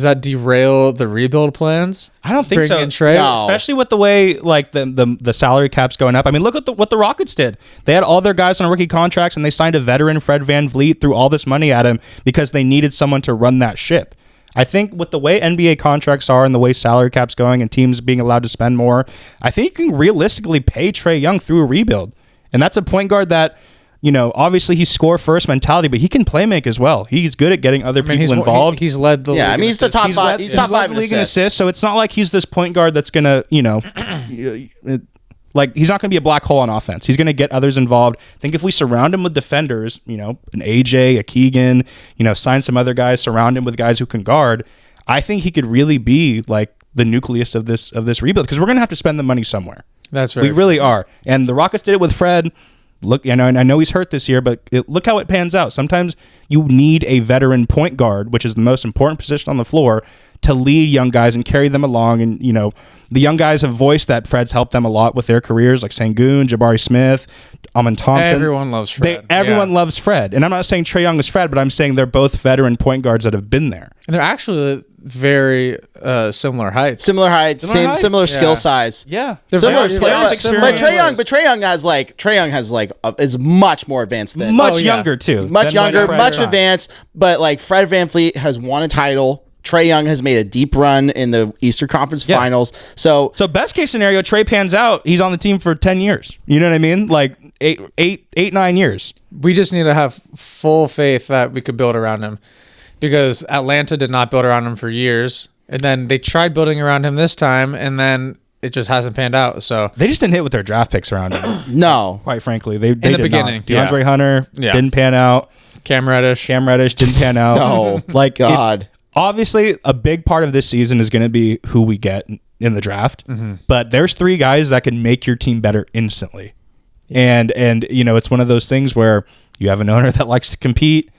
that derail the rebuild plans?
I don't think
Bringing
so.
in Trae?
No.
Especially with the way like the salary cap's going up. I mean, look at what the Rockets did. They had all their guys on rookie contracts, and they signed a veteran, Fred VanVleet, threw all this money at him because they needed someone to run that ship. I think with the way NBA contracts are and the way salary cap's going and teams being allowed to spend more, I think you can realistically pay Trae Young through a rebuild. And that's a point guard that, you know, obviously he's score first mentality, but he can play make as well. He's good at getting other people involved.
He's led the league.
I mean, he's the top five. He's top five in
league in
assists.
assists. So it's not like he's this point guard that's gonna, you know, like he's not gonna be a black hole on offense. He's gonna get others involved. I think if we surround him with defenders, you know, an AJ, a Keegan, you know, sign some other guys, surround him with guys who can guard, I think he could really be like the nucleus of this rebuild, because we're gonna have to spend the money somewhere.
That's right.
We really are. And the Rockets did it with Fred. Look, you know, and I know he's hurt this year, but look how it pans out. Sometimes you need a veteran point guard, which is the most important position on the floor, to lead young guys and carry them along. And, you know, the young guys have voiced that Fred's helped them a lot with their careers, like Sengun, Jabari Smith, Amin Thompson.
Everyone loves Fred.
Everyone loves Fred. And I'm not saying Trae Young is Fred, but I'm saying they're both veteran point guards that have been there.
And they're actually very similar heights.
Similar height, similar skill size.
Yeah,
Similar
very
skill. But
experience.
Trae Young is much more advanced than
much younger too.
Much younger, much advanced. But like Fred VanVleet has won a title. Trae Young has made a deep run in the Eastern Conference Finals. So
best case scenario, Trae pans out. He's on the team for 10 years. You know what I mean? Like 9 years.
We just need to have full faith that we could build around him, because Atlanta did not build around him for years. And then they tried building around him this time, and then it just hasn't panned out. So
they just didn't hit with their draft picks around him.
No.
Quite frankly. They
in the beginning.
DeAndre Hunter didn't pan out.
Cam Reddish
didn't pan out.
No.
Like,
God.
Obviously, a big part of this season is going to be who we get in the draft. Mm-hmm. But there's 3 guys that can make your team better instantly. And you know, it's one of those things where you have an owner that likes to compete,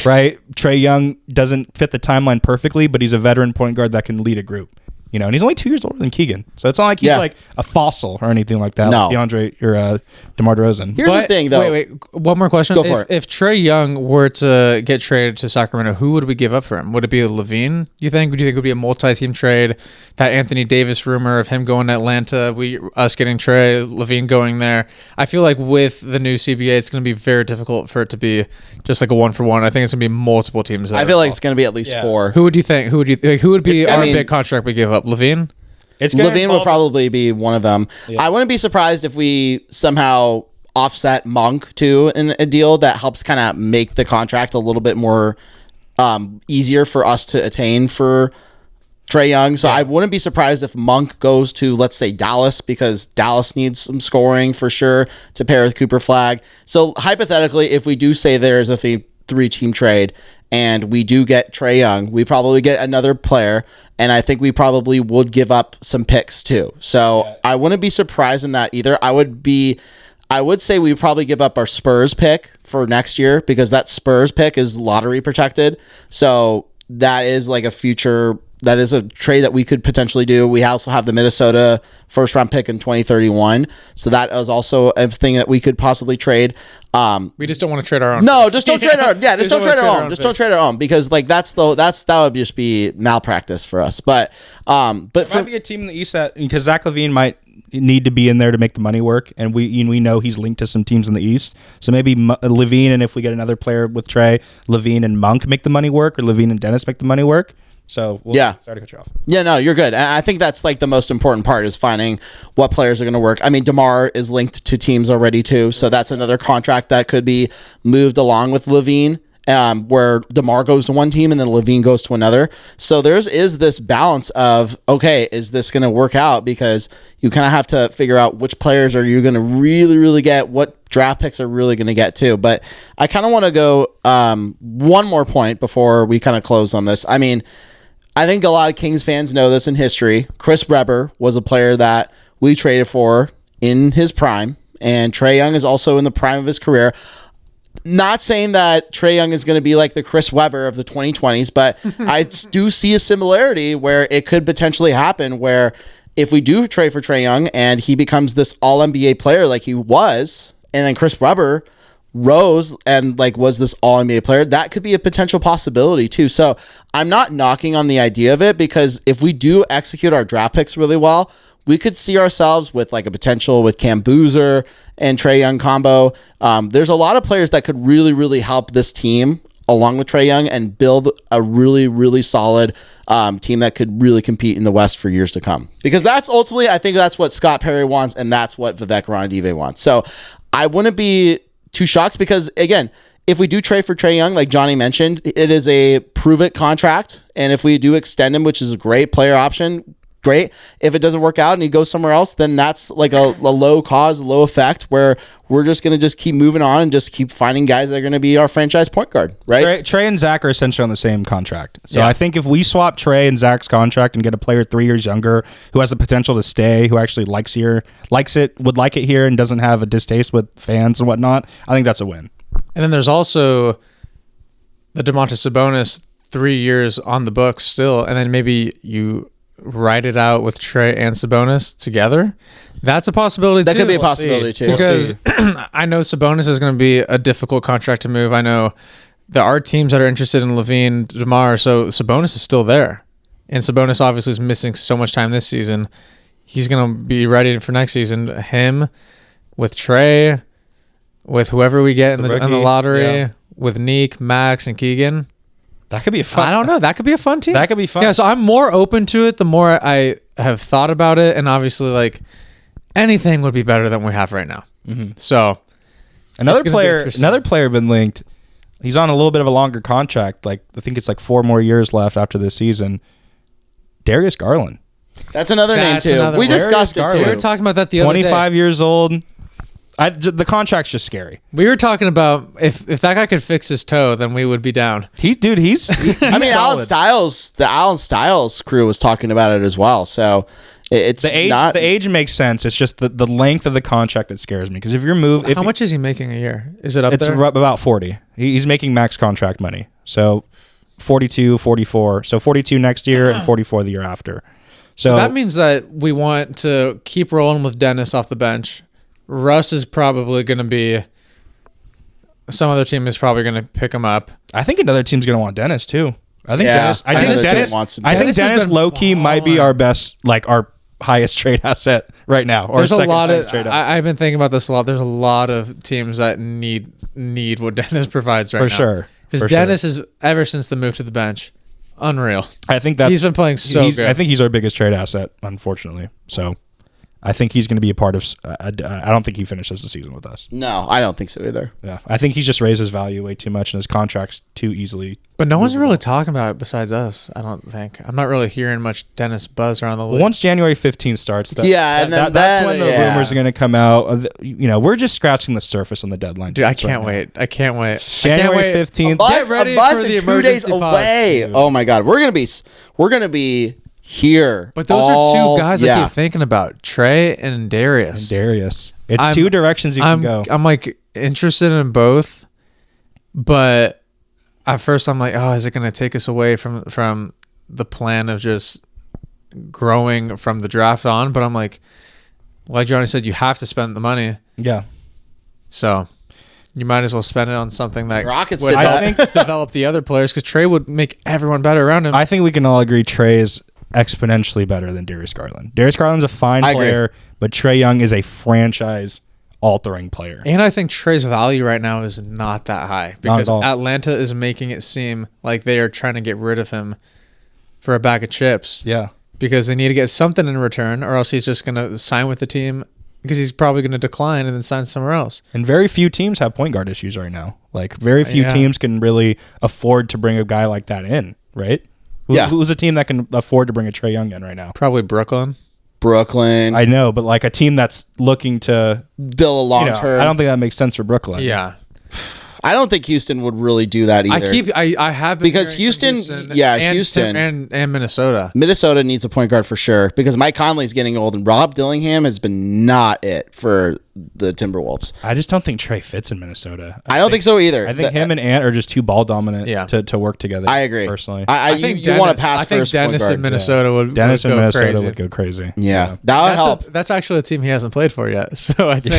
right? Trae Young doesn't fit the timeline perfectly, but he's a veteran point guard that can lead a group. You know, and he's only 2 years older than Keegan. So it's not like he's like a fossil or anything like that.
No.
Like DeAndre or DeMar DeRozan.
Here's the thing, though.
Wait. One more question.
Go for it.
If Trae Young were to get traded to Sacramento, who would we give up for him? Would it be Levine, you think? Do you think it would be a multi-team trade? That Anthony Davis rumor of him going to Atlanta, us getting Trae, Levine going there. I feel like with the new CBA, it's going to be very difficult for it to be just like a 1-for-1. I think it's going to be multiple teams.
I feel like it's going to be at least 4.
Who would you think? Who would be our big contract we give up? Levine?
Levine would probably be one of them. Yeah. I wouldn't be surprised if we somehow offset Monk too in a deal that helps kind of make the contract a little bit more easier for us to attain for Trae Young. So I wouldn't be surprised if Monk goes to, let's say, Dallas, because Dallas needs some scoring for sure to pair with Cooper Flag. So hypothetically, if we do say there's a 3-team trade and we do get Trae Young, we probably get another player, and I think we probably would give up some picks too. So I wouldn't be surprised in that either. I would say we probably give up our Spurs pick for next year, because that Spurs pick is lottery protected. So that is like that is a trade that we could potentially do. We also have the Minnesota first round pick in 2031. So that is also a thing that we could possibly trade.
We just don't want to trade our own.
No,
picks.
just don't trade our. Yeah, just don't trade our own. Just don't trade our own, because like that would just be malpractice for us. But
there might be a team in the East that, because Zach LaVine might need to be in there to make the money work, and we know he's linked to some teams in the East. So maybe LaVine, and if we get another player with Trae, LaVine and Monk make the money work, or LaVine and Dennis make the money work. So sorry to cut you off.
Yeah, no, you're good. And I think that's like the most important part, is finding what players are going to work. I mean, DeMar is linked to teams already too, so that's another contract that could be moved along with LaVine, where DeMar goes to one team and then LaVine goes to another. So is this balance of, okay, is this going to work out? Because you kind of have to figure out which players are you going to really, really get, what draft picks are really going to get too. But I kind of want to go one more point before we kind of close on this. I mean, I think a lot of Kings fans know this in history. Chris Webber was a player that we traded for in his prime, and Trae Young is also in the prime of his career. Not saying that Trae Young is going to be like the Chris Webber of the 2020s, but I do see a similarity where it could potentially happen, where if we do trade for Trae Young and he becomes this all-NBA player like he was, and then Chris Webber rose and like was this all NBA player, that could be a potential possibility too. So I'm not knocking on the idea of it, because if we do execute our draft picks really well, we could see ourselves with like a potential with Cam Boozer and Trae Young combo. There's a lot of players that could really, really help this team along with Trae Young and build a really, really solid team that could really compete in the West for years to come. Because that's ultimately, I think that's what Scott Perry wants, and that's what Vivek Ranadive wants. So I wouldn't be too shocked, because again, if we do trade for Trae Young, like Johnny mentioned, it is a prove-it contract. And if we do extend him, which is a great player option, great. If it doesn't work out and he goes somewhere else, then that's like a low cause, low effect, where we're just going to just keep moving on and just keep finding guys that are going to be our franchise point guard, right?
Trae and Zach are essentially on the same contract. So
Yeah.
I think if we swap Trae and Zach's contract and get a player 3 years younger who has the potential to stay, who actually likes it, would like it here, and doesn't have a distaste with fans and whatnot, I think that's a win.
And then there's also the Domantas Sabonis 3 years on the books still, and then maybe you write it out with Trae and Sabonis together. That's a possibility
That
too.
could be a possibility too.
Because I know Sabonis is going to be a difficult contract to move. I know there are teams that are interested in Levine, DeMar, so Sabonis is still there. And Sabonis obviously is missing so much time this season. He's going to be ready for next season. Him with Trae, with whoever we get in the lottery,
yeah.
with Neek, Max, and Keegan.
That could be a fun.
I don't know. That could be a fun team.
That could be fun.
Yeah, so I'm more open to it the more I have thought about it. And obviously, like, anything would be better than we have right now.
Mm-hmm.
So
Another
It's gonna be
player,
interesting.
been linked. He's on a little bit of a longer contract. Like, I think it's like 4 more years left after this season. Darius Garland,
That's another
That's
name too.
another
We
one.
discussed it
we were
too.
talking about that the other day.
25 years old. The contract's just scary.
We were talking about if that guy could fix his toe, then we would be down.
He's
I mean, Alan
solid.
Styles, the Alan Styles crew was talking about it as well. So it's
The age,
not.
the age makes sense. It's just the length of the contract that scares me. Because if
How much is he making a year? Is it up
it's
there?
about 40. He's making max contract money. So 42, 44. So 42 next year and 44 the year after. So
That means that we want to keep rolling with Dennis off the bench. Russ is probably going to be. Some other team is probably going to pick him up.
I think another team's going to want Dennis too. I think
Yeah,
Dennis. I
another
think
team
Dennis
wants him
I
too.
think
Dennis has
Dennis
been
low key might be
balling.
our best, like our highest trade asset right now. Or
There's a
second
lot of.
highest trade asset.
I've been thinking about this a lot. There's a lot of teams that need what Dennis provides right
For
now.
sure.
Because
For sure.
Dennis is ever since the move to the bench, unreal.
I think that's
He's been playing so good.
I think he's our biggest trade asset, unfortunately. So I think he's going to be a part of. I don't think he finishes the season with us.
No, I don't think so either.
Yeah, I think he's just raised his value way too much, and his contract's too easily.
But no one's really talking about it besides us. I don't think. I'm not really hearing much Dennis buzz around the league.
Once January 15th starts, that's when the rumors are going to come out. We're just scratching the surface on the deadline.
Dude, I
dates right
can't
now.
wait. I can't wait.
January 15th.
Get ready
a month
for the
and 2 days
emergency pod.
away.
Dude.
Oh my God, we're gonna be here.
But those are two guys I
yeah.
keep thinking about: Trae and Darius.
Darius. It's
I'm-
two directions you can go.
I'm like interested in both, but at first I'm like, oh, is it going to take us away from the plan of just growing from the draft on? But I'm like Johnny said, you have to spend the money,
Yeah.
so you might as well spend it on something that
Rockets
would
did that.
help develop the other players, because Trae would make everyone better around him.
I think we can all agree Trae is exponentially better than Darius Garland. Darius Garland's a fine
I agree.
player, but Trae Young is a franchise-altering player.
And I think Trae's value right now is not that high, because
all.
Atlanta is making it seem like they are trying to get rid of him for a bag of chips,
Yeah.
because they need to get something in return, or else he's just going to sign with the team, because he's probably going to decline and then sign somewhere else.
And very few teams have point guard issues right now. Like, very few
Yeah.
teams can really afford to bring a guy like that in, right?
Yeah.
Who's a team that can afford to bring a Trae Young in right now?
Probably Brooklyn.
Brooklyn,
I know, but like a team that's looking to,
Bill long
you know,
term.
I don't think that makes sense for Brooklyn.
Yeah.
I don't think Houston would really do that either.
I have been
Because
hearing from
Houston- yeah,
and,
Houston.
and Minnesota.
Minnesota needs a point guard for sure, because Mike Conley's getting old and Rob Dillingham has been not it for the Timberwolves.
I just don't think Trae fits in Minnesota.
I don't think so either.
I think him and Ant are just too ball dominant
Yeah.
to work together.
I agree.
Personally.
You want to pass
I think
first
Dennis
point guard.
in Minnesota would
Dennis in
go
Minnesota
crazy.
would go crazy.
Yeah, that would help.
That's actually a team he hasn't played for yet. So I think,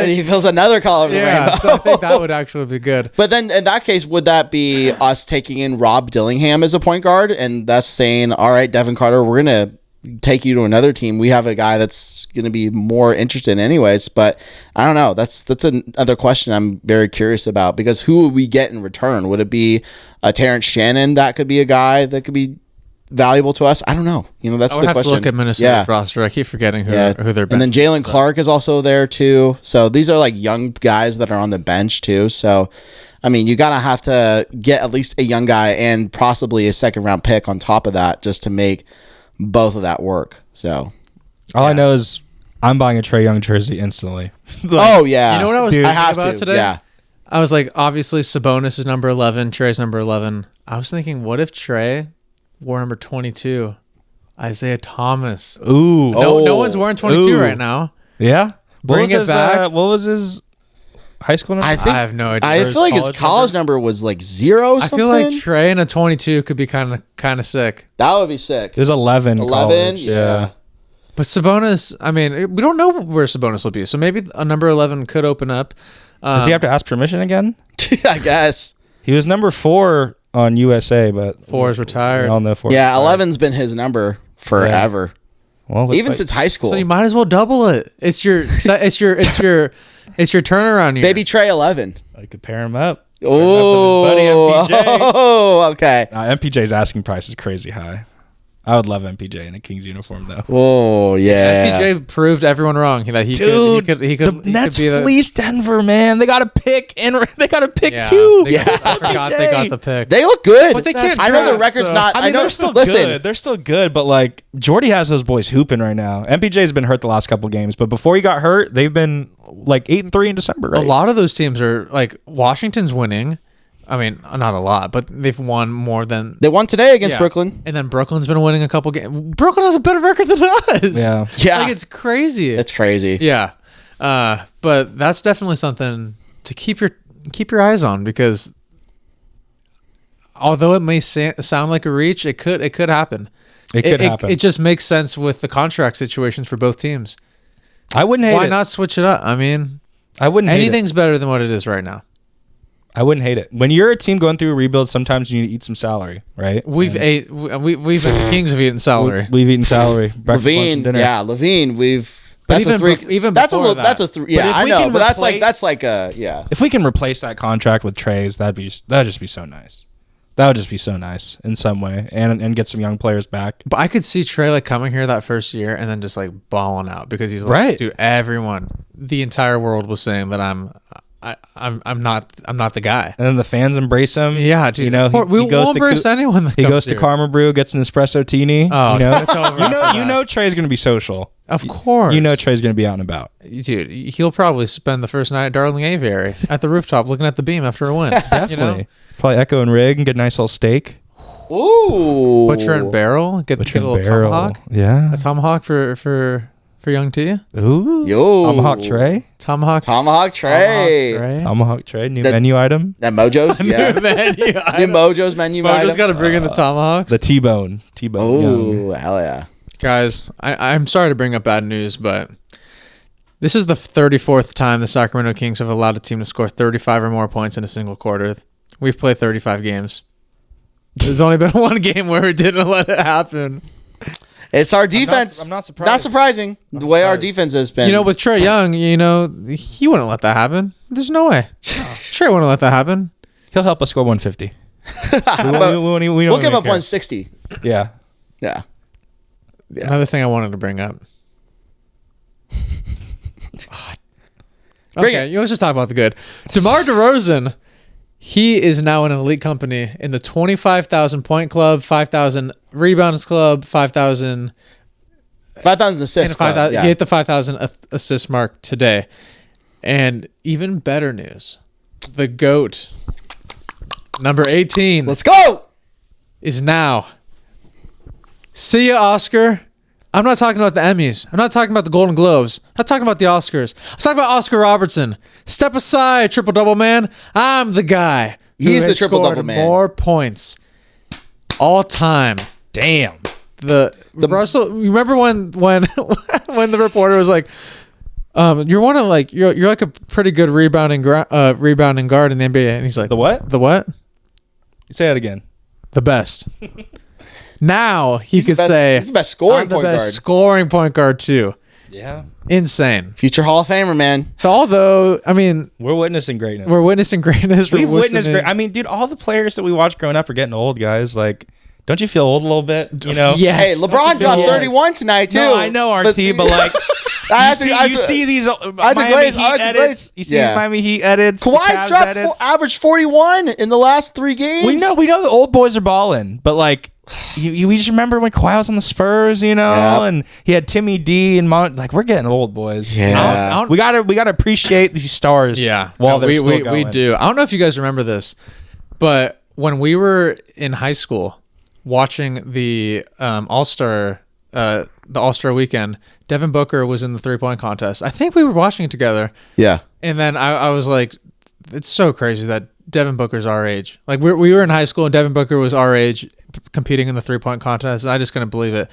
He feels another color of the
yeah,
rainbow.
so I think that would actually be good.
But then in that case, would that be us taking in Rob Dillingham as a point guard and thus saying, all right, Devin Carter, we're going to take you to another team. We have a guy that's going to be more interested anyways, but I don't know. That's another question I'm very curious about, because who would we get in return? Would it be a Terrence Shannon that could be a guy that could be valuable to us? I don't know. That's
I would
the
have
question.
to look at Minnesota's roster. I keep forgetting who they're
and then Jalen Clark is also there too. So these are like young guys that are on the bench too. So I mean, you gotta have to get at least a young guy and possibly a second round pick on top of that just to make both of that work. So
all I know is I'm buying a Trae Young jersey instantly.
oh yeah,
You know what I was
I
thinking
have
about
to
today?
Yeah,
I was like, obviously Sabonis is number 11, Trae's number 11. I was thinking, what if Trae wore number 22? Isaiah Thomas.
Ooh.
No one's wearing 22
Ooh.
right now.
Yeah.
Bring it back.
What was his high school number?
I think
I have no idea.
I feel like his college number was like 0
I
something.
feel like Trae and a 22 could be kind of sick.
that would be sick.
It was 11.
11,
college,
yeah.
But Sabonis, I mean, we don't know where Sabonis will be, so maybe a number 11 could open up.
Does he have to ask permission again?
I guess.
He was number 4 on USA, but
4 is retired.
we all know 4.
Yeah, 11's been his number forever.
Well,
Even since high school.
So you might as well double it. It's your turnaround year.
Baby Trae 11.
I could pair him up.
Oh,
Buddy MPJ.
oh, okay.
MPJ's asking price is crazy high. I would love MPJ in a Kings uniform though.
Oh, yeah.
PJ proved everyone wrong that he
Dude,
could
the Nets
be the
fleeced Denver, man. They got a pick and they got a pick
yeah,
too.
I forgot they got the pick.
They look good.
But they can't
I know the
draft,
record's
so-
not.
I mean,
know
they're still
listen,
good. They're still good, but like Jordy has those boys hooping right now. MPJ's been hurt the last couple games, but before he got hurt, they've been like 8-3 in December. Right?
A lot of those teams are like Washington's winning. I mean, not a lot, but they've won more than
They won today against
yeah.
Brooklyn.
And then Brooklyn's been winning a couple games. Brooklyn has a better record than us.
Yeah.
Yeah.
Like it's crazy.
It's crazy.
Yeah. But that's definitely something to keep your eyes on, because although it may sound like a reach, it could happen.
It could happen.
It just makes sense with the contract situations for both teams.
I wouldn't hate it.
Why not switch it up? I mean,
I wouldn't hate it.
anything's better than what it is right now.
I wouldn't hate it. When you're a team going through a rebuild, sometimes you need to eat some salary, right?
We've the Kings have eaten salary.
We've eaten salary. Breakfast, lunch, and
Levine,
dinner.
yeah, Levine.
But
That's
even
a 3.
even
that's a
before
little. That's a
that.
3. Yeah,
if
I
we
know,
can
but
replace-
that's like a yeah.
If we can replace that contract with Trae's, that'd just be so nice. That would just be so nice in some way, and get some young players back.
But I could see Trae like coming here that first year and then just like balling out, because he's like,
Right.
dude, the entire world was saying that I'm not the guy.
And then the fans embrace him.
Yeah, dude.
You know,
we won't embrace anyone. That
He
comes
goes to
here.
Karma Brew, gets an espresso teeny.
Oh,
you know,
it's over.
you know Trae's gonna be social.
Of course.
You know Trae's gonna be out and about.
Dude, he'll probably spend the first night at Darling Aviary at the rooftop looking at the beam after a win.
Definitely.
You know?
Probably echo and rig and get a nice little steak.
Ooh.
Butcher and barrel. Get
Butcher
a
and
little
barrel.
tomahawk.
Yeah.
A tomahawk for young T.
Ooh.
Yo.
Tomahawk Trae.
Tomahawk.
Tomahawk Trae.
Trae.
Tomahawk Trae. New
That's-
menu item.
That Mojo's, yeah. New Mojo's menu
Mojo's
item.
got to bring in the tomahawks.
The T-bone. T-bone.
Oh, hell yeah.
Guys, I'm sorry to bring up bad news, but this is the 34th time the Sacramento Kings have allowed a team to score 35 or more points in a single quarter. We've played 35 games. There's only been one game where we didn't let it happen.
It's our defense.
I'm not surprised.
Not surprising. The way our defense has been.
You know, with Trae Young, he wouldn't let that happen. There's no way. Trae wouldn't let that happen.
He'll help us score 150.
we'll give up 160.
Yeah.
Yeah.
Another thing I wanted to bring up.
Bring
Okay, let's just talk about the good. DeMar DeRozan, he is now in an elite company in the 25,000 point club, 5,000 rebounds club, 5,000
assists. Club, yeah.
He hit the 5,000 assist mark today. And even better news, the GOAT, number 18,
Let's go.
is now. See ya, Oscar. I'm not talking about the Emmys. I'm not talking about the Golden Globes. I'm not talking about the Oscars. I'm talking about Oscar Robertson. Step aside, triple-double man. I'm the guy.
He's
who
the
has
triple-double
scored
man.
More points all time.
Damn.
The Russell. Remember when when the reporter was like, "You're one of like you're like a pretty good rebounding guard in the NBA," and he's like,
The what?
The what?
Say it again.
The best." Now he could say
he's the best scoring
I'm the
point
best
guard.
scoring point guard too.
Yeah.
Insane.
Future Hall of Famer, man.
So although I mean
We're witnessing greatness.
we're witnessing greatness,
We've witnessed great. I mean, dude, all the players that we watched growing up are getting old, guys. Like, don't you feel old a little bit? You know?
Yes.
Hey, LeBron dropped 31 tonight too.
No, I know, RT, but like, you see these Miami Heat edits. You see Miami Heat edits.
Kawhi dropped average 41 in the last 3 games.
We know the old boys are balling, but like, we just remember when Kawhi was on the Spurs, you know, and he had Timmy D and like we're getting old, boys.
Yeah,
we gotta appreciate these stars.
Yeah,
while they're still going.
We do. I don't know if you guys remember this, but when we were in high school watching the All-Star weekend, Devin Booker was in the 3-point contest. I think we were watching it together.
Yeah,
and then I was like, it's so crazy that Devin Booker's our age. Like we were in high school and Devin Booker was our age competing in the 3-point contest. And I just couldn't believe it.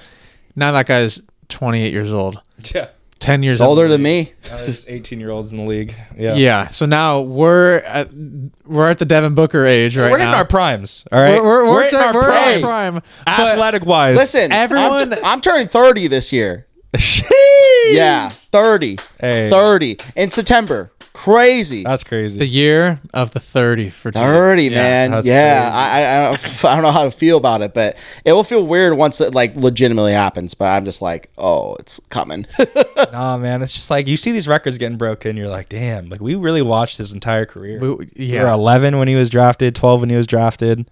Now that guy's 28 years old.
Yeah.
10 years
older than me.
There's 18-year-olds in the league. Yeah.
Yeah. So now we're at the Devin Booker age right now.
We're in our primes. All right.
We're
in our
prime.
Athletic wise.
Listen,
everyone.
I'm turning 30 this year.
Sheesh.
Yeah, 30.
Hey.
30 in September. Crazy.
That's crazy.
The year of the 30 for
30, man. Yeah, I don't know how to feel about it, but it will feel weird once it like legitimately happens. But I'm just like, oh, it's coming.
Nah, man. It's just like you see these records getting broken. You're like, damn. Like we really watched his entire career. We were 11 when he was drafted, 12 when he was drafted,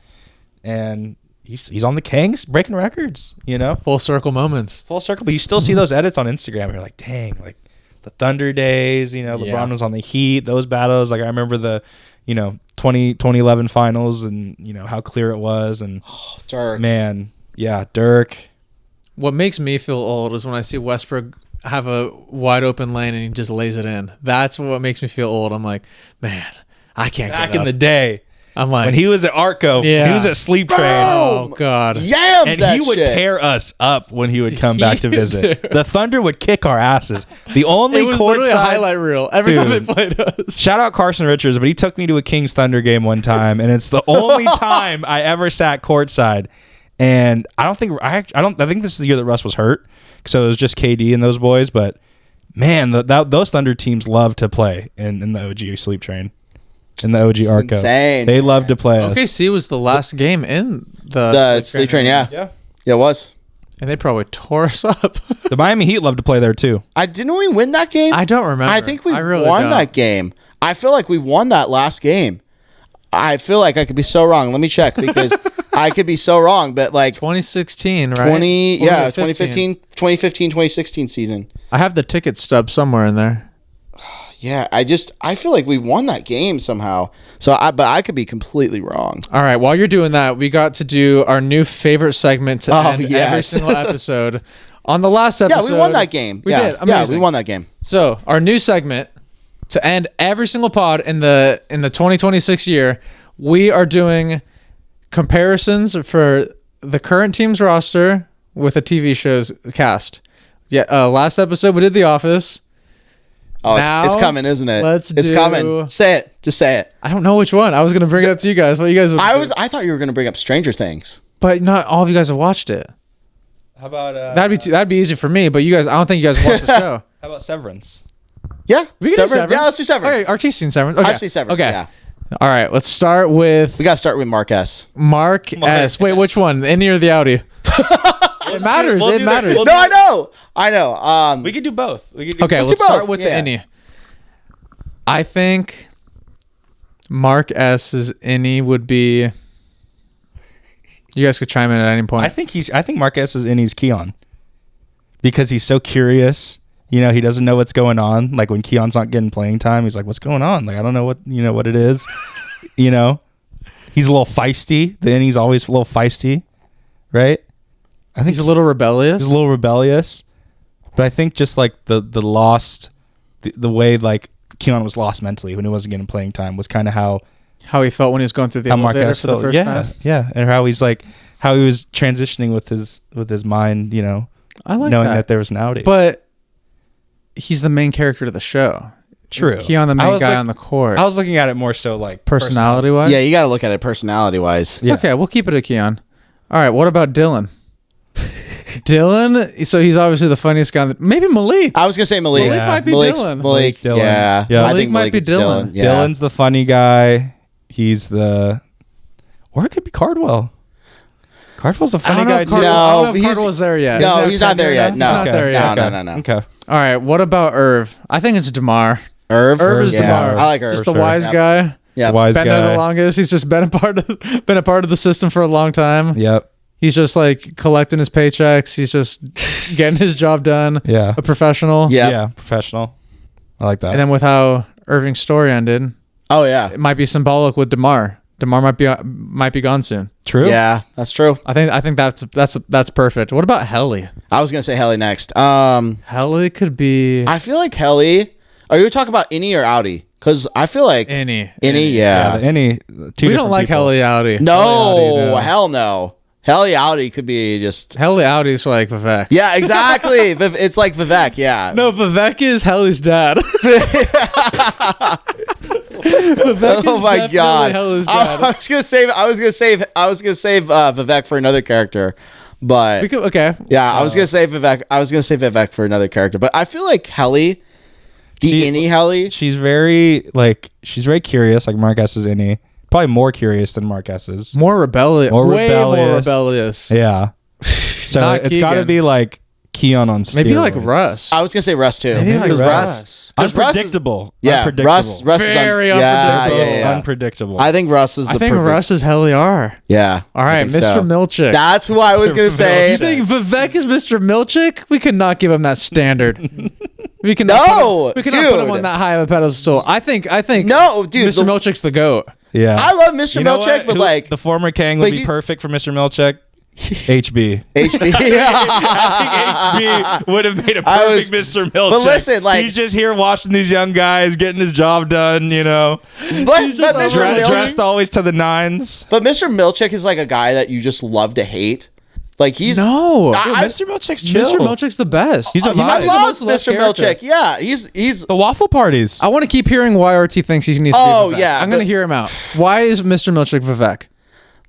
and he's on the Kangs breaking records. You know,
full circle moments.
Full circle. But you still see those edits on Instagram. You're like, dang, like. The Thunder days, you know, LeBron was on the Heat, those battles. Like I remember the, 2011 finals and, how clear it was. And
Dirk.
Man, yeah, Dirk.
What makes me feel old is when I see Westbrook have a wide open lane and he just lays it in. That's what makes me feel old. I'm like, man, I can't get up.
Back in the day.
I'm like,
when he was at Arco, he was at Sleep Train.
Oh God,
yeah,
and he would tear us up when he would come back to visit. The Thunder would kick our asses. The only
it was literally a highlight reel every time they played us.
Shout out Carson Richards, but he took me to a Kings Thunder game one time, and it's the only time I ever sat courtside. And I think this is the year that Russ was hurt, so it was just KD and those boys. But man, those Thunder teams love to play in the OG Sleep Train. In the OG Arco.
Insane.
They love to play us.
OKC was the last game in
the Sleep Train, yeah, it was.
And they probably tore us up.
The Miami Heat love to play there too.
Didn't we win that game?
I don't remember.
I think we won that game. I feel like we won that last game. I feel like I could be so wrong. Let me check because I could be so wrong. But like
2016, right?
2015, 2016 season.
I have the ticket stub somewhere in there.
Yeah, I feel like we won that game somehow. But I could be completely wrong.
All right, while you're doing that, we got to do our new favorite segment to end every single episode. On the last episode,
yeah, we won that game.
We did. Amazing.
Yeah, we won that game.
So our new segment to end every single pod in the 2026 year, we are doing comparisons for the current team's roster with a TV show's cast. Yeah, last episode we did The Office.
Oh, it's coming, isn't it? It's coming. Say it. Just say it.
I don't know which one. I was going to bring it up to you guys. What you guys would do.
I thought you were going to bring up Stranger Things.
But not all of you guys have watched it.
How about
that'd be easy for me, but you guys, I don't think you guys watched the show.
How about Severance?
Yeah.
We can do Severance.
Yeah, let's do Severance.
Okay, RT's seen Severance. Okay.
I've seen Severance,
okay.
yeah.
All right, let's start with...
We got to start with Mark S.
Mark S. Wait, which one? The Innie or the Audi? It matters. It matters.
No, I know.
We could do both.
Okay, let's start with the Innie. I think Mark S.'s Innie would be... You guys could chime in at any point.
I think Mark S.'s Innie's Keon. Because he's so curious. He doesn't know what's going on. Like when Keon's not getting playing time, he's like, what's going on? Like, I don't know what it is. He's a little feisty. The Innie's always a little feisty. Right? I think
He's a little rebellious.
He's a little rebellious, but I think just like the way like Keon was lost mentally when he wasn't getting playing time was kind of how
he felt when he was going through the elevator
Marquez
for the first time.
Yeah, and how he was transitioning with his mind, you know,
I like
knowing that there was an outie.
But he's the main character of the show.
True.
Is Keon the main guy on the court?
I was looking at it more so like
personality wise.
Yeah, you got to look at it personality wise.
Yeah.
Okay, we'll keep it at Keon. All right, what about Dylan? Dylan, so he's obviously the funniest guy. Maybe Malik.
I was gonna say Malik.
Malik might be Dylan.
Malik,
Dylan.
yeah.
Yeah.
I
Malik
think
might be Dylan.
Yeah.
Dylan's the funny guy. He's or it could be Cardwell. Cardwell's the funny guy too.
No,
I don't know if
he's-
Cardwell's there yet.
No,
Isn't
he's
that
not there
tenure
yet.
now?
No.
He's not there yet.
No.
Okay.
All right, what about Irv? I think it's DeMar.
Irv
Irv is DeMar.
I like Irv.
Just the
sure.
wise guy.
Yeah.
Wise
Been
guy.
there the longest. He's just been a part of the system for a long time.
Yep.
He's just like collecting his paychecks. He's just getting his job done.
Yeah.
A professional.
Yeah.
Yeah. Professional. I like that.
And then with how Irving's story ended,
Oh yeah.
it might be symbolic with DeMar. DeMar might be gone soon.
True.
Yeah, that's true.
I think that's perfect. What about Helly?
I was gonna say Helly next.
Helly could be
I feel like Helly. Are you talking about Innie or Outie? Because I feel like
any.
Innie. Yeah.
Any.
We don't like Helly Outie.
No,
Outie, no.
hell no. Helly Outie could be just.
Helly Outie's like Vivek.
Yeah, exactly. It's like Vivek. Yeah.
No, Vivek is Helly's dad. Vivek
Oh
is
my
definitely
god.
Helly's
I
dad.
was gonna save. Vivek for another character, but
Okay.
yeah, I was gonna say Vivek for another character, but I feel like Helly, Innie Helly.
She's very curious, like Marquez is any. Probably more curious than Marquez is.
More rebellious.
More
Way more
rebellious.
rebellious.
Yeah. So
Not
it's got to
Keegan.
be like Keon on steroids.
Maybe like Russ.
I was gonna say Russ too.
Maybe like
Because
Russ.
Because Russ is,
Unpredictable.
yeah,
Unpredictable.
Russ is
Very
yeah.
Unpredictable.
I think Russ is
I
the
think
perfect.
Russ is Helly R.
Yeah.
All right,
I think
Mr.
so.
Milchick.
That's who I was gonna say.
You think Vivek is Mr. Milchick? We could not give him that standard. We cannot
No,
we cannot put him
dude.
on that high of a pedestal. I think
No, dude,
Mr. Milchick's the GOAT.
yeah.
I love Mr.
You know
Milchick,
what?
but
Who-
like
the former Kang
but
would be
he-
perfect for Mr. Milchick. HB.
HB.
I think HB would have made a
I
perfect
was-
Mr. Milchick.
but listen, like-
he's just here watching these young guys getting his job done, you know.
but Mr.
Dressed
Milchick,
always to the nines.
but Mr. Milchick is like a guy that you just love to hate. Like he's
No.
I-
Mr. Milchick's chill.
Mr. Milchick's the best.
He's a
He might
vibe.
be the
I love
most loved
Mr.
character.
Milchick. Yeah, he's
The waffle parties.
I want to keep hearing why RT thinks he needs to
Oh,
be Vivek.
yeah,
I'm going to
but-
hear him out. Why is Mr. Milchick Vivek?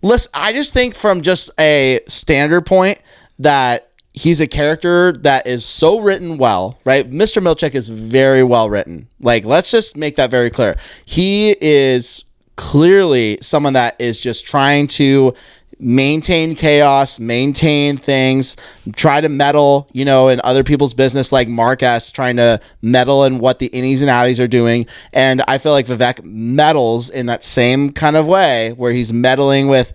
Listen, I just think from just a standard point that he's a character that is so written well, right? Mr. Milchick is very well written. Like, let's just make that very clear. He is clearly someone that is just trying to maintain chaos, maintain things, try to meddle, you know, in other people's business, like Marquez trying to meddle in what the innies and outies are doing. And I feel like Vivek meddles in that same kind of way where he's meddling with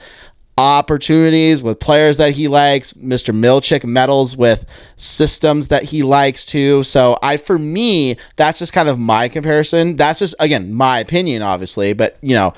opportunities with players that he likes. Mr. Milchick meddles with systems that he likes too. So for me, that's just kind of my comparison. That's just, again, my opinion, obviously, but you know,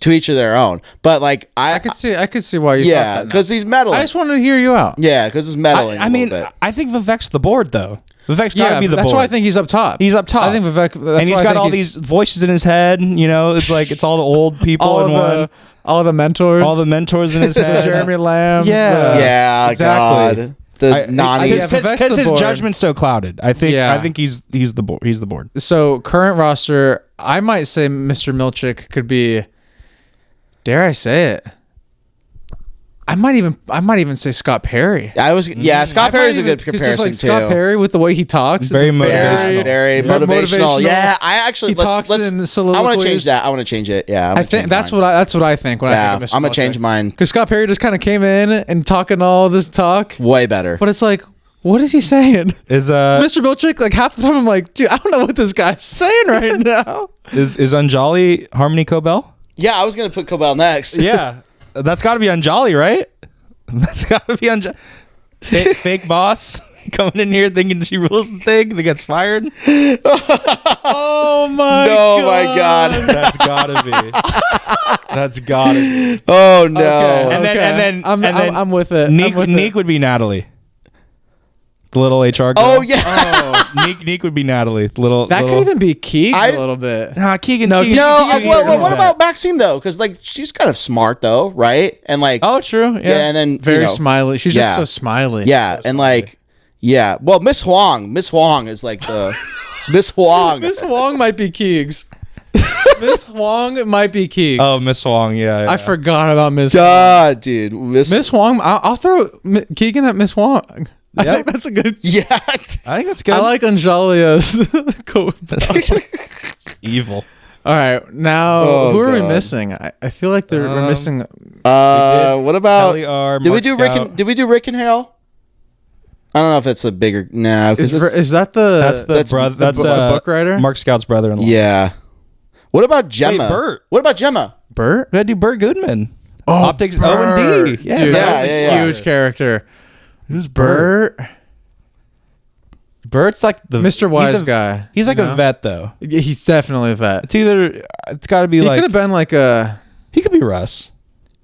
to each of their own. But like I
I could see why you
yeah,
thought that.
because he's meddling.
I just wanted to hear you out.
Yeah, because he's meddling.
I mean,
a little bit.
I think Vivek's the board, though. Vivek's got to
Yeah,
be the
that's
board.
why I think he's up top.
He's up top.
I think Vivek. That's
and he's
why I
got
think
all
he's-
these voices in his head. You know, it's like it's all the old people
all
in
of
one.
all the mentors,
All the mentors in his
the
head.
Jeremy Lambs.
Yeah.
yeah,
exactly.
God. The Nani.
Yeah, Vivek's
Because
the
his
board.
judgment's so clouded. I think.
Yeah.
I think he's the board. He's the board.
So current roster, I might say Mr. Milchick could be. Dare I say it? I might even say Scott Perry.
Scott Perry's a good comparison
just like Scott
too.
Perry with the way he talks.
Very
it's
motivational.
Yeah, very motivational. Yeah, I actually
He talks in
I want to
soliloquies.
change that. I want to change it. Yeah,
I think that's what I think when I think of Mr.
I'm gonna change mine.
Because Scott Perry just kind of came in and talking all this talk,
Way better.
but it's like, what is he saying?
Is
Mr. Milchick, like half the time I'm like, dude, I don't know what this guy's saying right now.
is Unjali Harmony Cobell?
Yeah, I was gonna put Cobell next.
Yeah, that's got to be Unjali, right? That's got to be Unjali. Fake boss coming in here thinking she rules the thing, that gets fired.
Oh Oh my
God.
That's gotta be. That's gotta be.
Oh no.
Okay.
And then
I'm with it.
Neek would be Natalie. The little HR girl.
Oh yeah.
Neek would be Natalie.
That could even be Keegan a little bit.
Nah, Keegan.
No,
Keegan,
No,
Keegan-
well, what about Maxime though? Because like she's kind of smart though, right? And like,
Oh, true. Yeah.
and then
Very
you know,
smiley. She's
yeah.
just so smiley.
Yeah, and like, yeah. Well, Miss Huang is like the Miss Huang.
Miss Wong might be Keegs. Miss Wong might be Keegs.
Oh, Miss Huang. Yeah.
I forgot about Miss.
God, dude,
Miss Wong. I'll throw Keegan at Miss Wong. I
Yep.
think that's a good.
Yeah.
I think that's good.
I like Anjalia's code.
evil.
All right, now
Oh,
who are we
God.
missing? I feel like we're missing.
What about?
Kelly R.
Did we
Mark
do
Scout.
Did we do Rick and Hale? I don't know if it's a bigger because
Is that the
That's the brother. That's
book writer?
Mark Scout's brother-in-law.
yeah. What about Gemma?
Bert.
What about Gemma?
Bert?
We had to do Bert Goodman.
Oh,
Optics O&D. Yeah.
Dude,
Yeah,
that's a
yeah.
huge character.
Who's
Bert?
Bert's like the
Mr. Wise
he's a-
guy.
He's like
you
a
know?
vet though.
Yeah, he's definitely a vet.
It's got to be
He
like
could have been like a.
he could be Russ.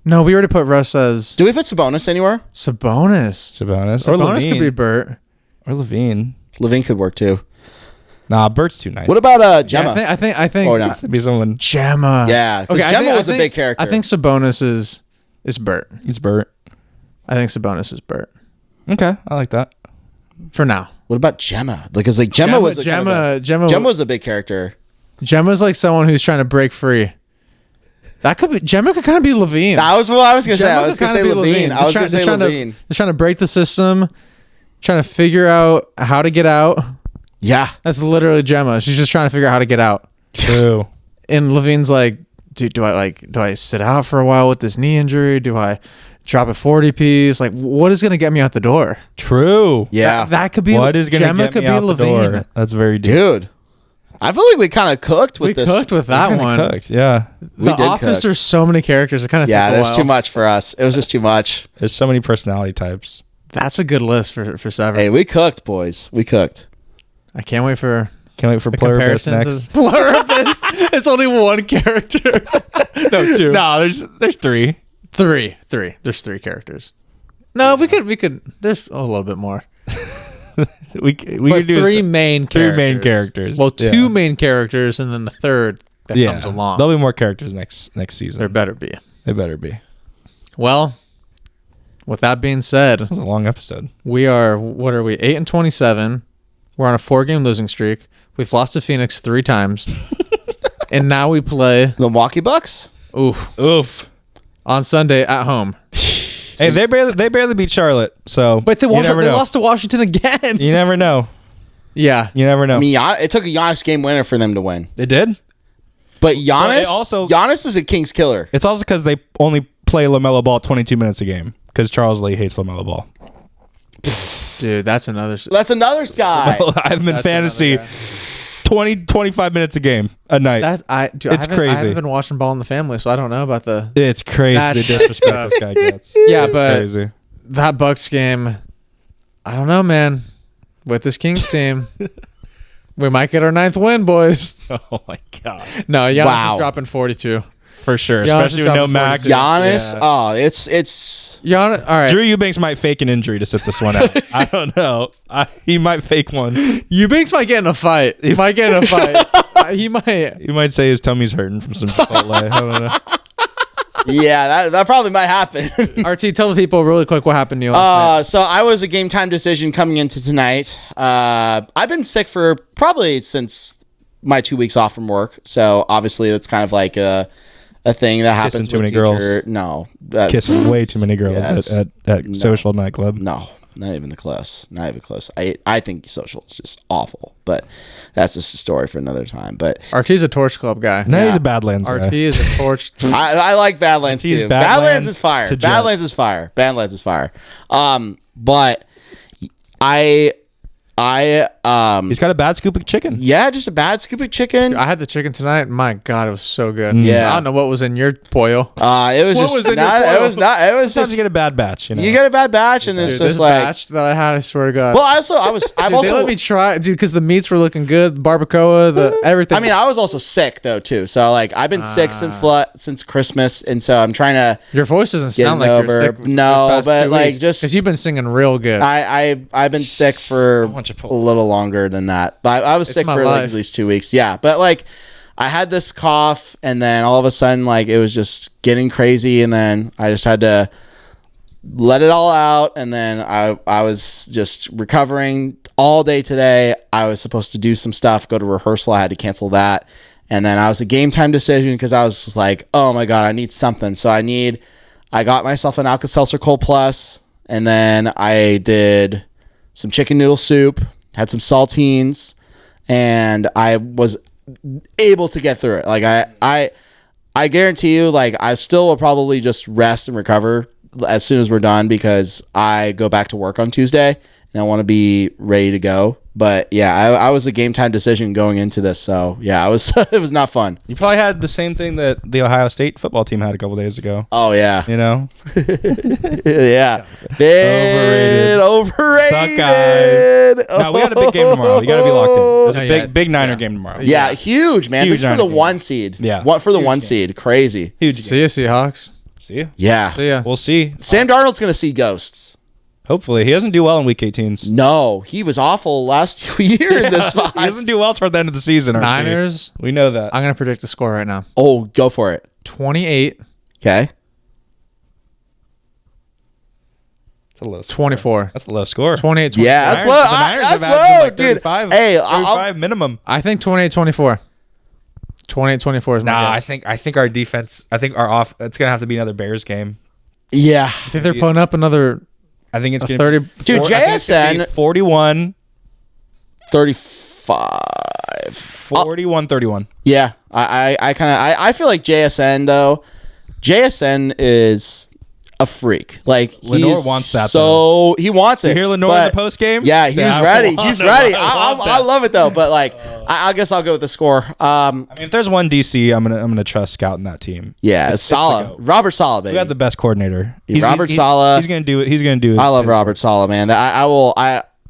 No, we already put Russ as
Do we put Sabonis anywhere?
Sabonis.
Sabonis or
Sabonis
Levine
could be Bert.
or Levine.
Levine could work too.
Nah, Bert's too nice.
What about
Yeah,
Gemma?
I think.
Or not?
Could be someone.
Gemma.
Yeah, 'cause
I
Gemma
think-
was
I
a
think-
big character.
I think Sabonis is Bert.
He's Bert.
I think Sabonis is Bert
Okay, I like that.
for now.
What about Gemma? Because like Gemma was a kind of
Gemma
Gemma was a big character.
Gemma's like someone who's trying to break free. That could be Gemma. Could kind of be Levine.
That was what I was gonna say.
Gemma
I was
could
gonna say
kinda be
Levine. I was gonna say Levine.
Just trying to break the system, trying to figure out how to get out.
Yeah.
That's literally Gemma. She's just trying to figure out how to get out.
True.
And Levine's like, dude, do I sit out for a while with this knee injury? Do I drop a 40 piece? Like, what is gonna get me out the door?
True.
Yeah.
That could be
What is going to
Gemma
get
could
me
be
out the
Levine.
door? That's very deep.
Dude. I feel like we kind of cooked with
We
this.
cooked with that
Kinda
one.
cooked, yeah.
The
did
Office,
cook.
there's so many characters. It kind of
Yeah,
took a
there's
while.
too much for us. It was just too much.
There's so many personality types.
That's a good list for Severance.
Hey, we cooked, boys. We cooked.
I can't wait for
Can't wait for
the
Pluribus
comparisons.
next.
Pluribus. It's only one character. No, two.
No, there's three.
Three. There's three characters. No, we could. There's a little bit more.
We
But
could do
three main characters.
three main characters.
Well,
Yeah.
two main characters, and then the third that
yeah.
comes along.
There'll be more characters next season.
There better be.
They better be. It
Well, with that being said,
was a long episode.
we are, what are we, 8-27. We're on a 4-game losing streak. We've lost to Phoenix 3 times. And now we play,
The Milwaukee Bucks?
Oof.
on Sunday at home.
Hey, they barely beat Charlotte, so
But they
you never know.
lost to Washington again.
You never know.
Yeah.
You never know.
I mean, it took a Giannis game winner for them to win.
They did.
But Giannis,
also-
Giannis is a King's killer.
It's also because they only play LaMelo Ball 22 minutes a game because Charles Lee hates LaMelo Ball.
Dude, that's another.
That's another guy.
I've been
That's
fantasy
another
25 minutes a game a night.
It's
It's
I haven't
crazy.
been watching Ball in the Family, so I don't know about the.
It's crazy the
That's
disrespect
tough.
this guy gets.
Yeah,
It's
but
crazy.
that Bucks game, I don't know, man. With this Kings team, we might get our 9th win, boys.
Oh my god.
No, Giannis
Wow.
is dropping 42.
For sure,
Giannis
especially
is
with no
dropping
Max.
42.
Giannis,
Yeah.
oh, it's
Giannis, all right.
Drew Eubanks might fake an injury to sit this one out. I don't know. He might fake one.
Eubanks might get in a fight. He might get in a fight. He might.
He might say his tummy's hurting from some Chipotle. I don't know.
yeah, that probably might happen.
RT, tell the people really quick what happened to you. last night.
So I was a game time decision coming into tonight. I've been sick for probably since my 2 weeks off from work. So obviously that's kind of like a thing that happens
too
with
many girls.
teacher. No,
Kissing way too many girls
Yes.
at
No.
social nightclub.
no, not even close. Not even close. I think social is just awful, but that's just a story for another time. But
RT's a Torch Club guy.
No,
Yeah.
he's a Badlands guy.
RT is a Torch.
I like Badlands
He's
too.
Badlands
Badlands is fire.
to judge.
Badlands is fire. Badlands is fire. But I
He's got a bad scoop of chicken.
Yeah, just a bad scoop of chicken.
I had the chicken tonight. My God, it was so good.
Yeah.
I don't know what was in your pollo.
It was
What
just
was in
not.
your
It was not. It was
Sometimes
just
you get a bad batch. You know?
you get a bad batch, and it's
Dude, this
just like.
batch that I had, I swear to God.
Well, I was. I've
Dude,
also.
they let me try, dude, because the meats were looking good, the barbacoa, the everything.
I mean, I was also sick though too. So like, I've been sick since Christmas, and so I'm trying to
your voice doesn't
get
sound
it
like
over.
you're sick.
No, but like just
because you've been singing real good.
I've been sick for
want you to
a
pull.
little longer than that. But I was sick
my
for like
life.
at least 2 weeks. Yeah, but like I had this cough, and then all of a sudden, like it was just getting crazy, and then I just had to let it all out, and then I was just recovering all day today. I was supposed to do some stuff, go to rehearsal. I had to cancel that, and then I was a game time decision because I was just like, oh my God, I need something. So I got myself an Alka-Seltzer Cold Plus, and then I did some chicken noodle soup, had some saltines, and I was able to get through it. Like I guarantee you, like I still will probably just rest and recover as soon as we're done because I go back to work on Tuesday and I want to be ready to go. But yeah, I was a game time decision going into this. So yeah, it was not fun.
You probably had the same thing that the Ohio State football team had a couple days ago.
Oh yeah.
You know?
Yeah. Overrated.
Suck, guys. No, we got a big game tomorrow. You got to be locked in. There's a big Niner game tomorrow.
Yeah, huge, man.
Huge
This is for the
Niner game.
1 seed.
Yeah.
What for the
Huge
1
game.
seed? Crazy.
Huge
See ya, Seahawks.
See you.
Yeah.
See ya.
We'll see.
Sam Darnold's going to see ghosts.
Hopefully. He doesn't do well in Week 18s.
No, he was awful last year in this spot.
He doesn't do well toward the end of the season. RP.
Niners.
We know that.
I'm gonna predict the score right now.
Oh, go for it.
28,
Okay.
That's a low score.
24.
That's a low score.
28, 24.
Yeah, that's
The
low.
Niners
That's
have averaged
low,
like
dude.
35,
Hey,
35 minimum.
I think 28, 24. 28, 24 is my
Nah,
guess.
I think our defense. I think our off. It's gonna have to be another Bears game.
yeah.
I think they're putting up another
I think it's
a
gonna
30.
Dude,
I think it's gonna be
JSN
41,
35.
41, 31.
Yeah, I feel like JSN though. JSN is a freak. Like
Lenore
he's
wants that,
so he wants it.
You hear Lenore in
but-
the post game?
Yeah, he's ready. He's ready. I
love
love it though. But like, I guess I'll go with the score.
I mean, if there's one DC, I'm gonna trust scouting that team.
Yeah, it's Saleh.
the goat.
Robert Saleh, baby.
We got the best coordinator.
Robert Saleh.
He's gonna do it. He's gonna do it.
I love Robert Saleh, man.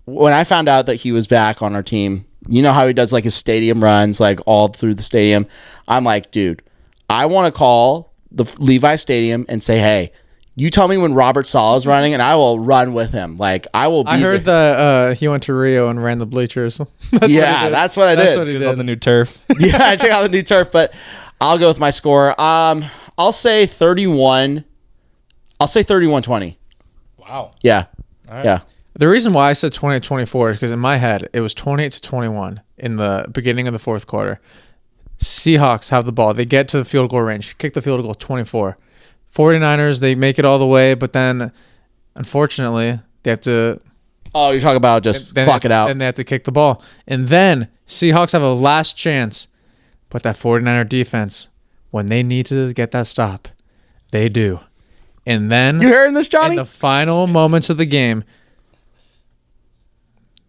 When I found out that he was back on our team, you know how he does like his stadium runs, like all through the stadium. I'm like, dude, I want to call the Levi Stadium and say, hey, you tell me when Robert Saleh is running, and I will run with him. Like I will. Be
I heard that he went to Rio and ran the bleachers. That's
that's what I did.
That's what he
He's
did.
on the new turf.
Yeah, check out the new turf. But I'll go with my score. I'll say 31. I'll say 31-20.
Wow.
Yeah.
right.
Yeah.
The reason why I said 28-24 is because in my head, it was 28-21 in the beginning of the fourth quarter. Seahawks have the ball. They get to the field goal range, kick the field goal 24. 49ers, they make it all the way, but then, unfortunately, they have to...
Oh, you're talking about just clock it out.
And they have to kick the ball. And then Seahawks have a last chance, but that 49er defense, when they need to get that stop, they do. And then...
You hearing this, Johnny?
In the final moments of the game,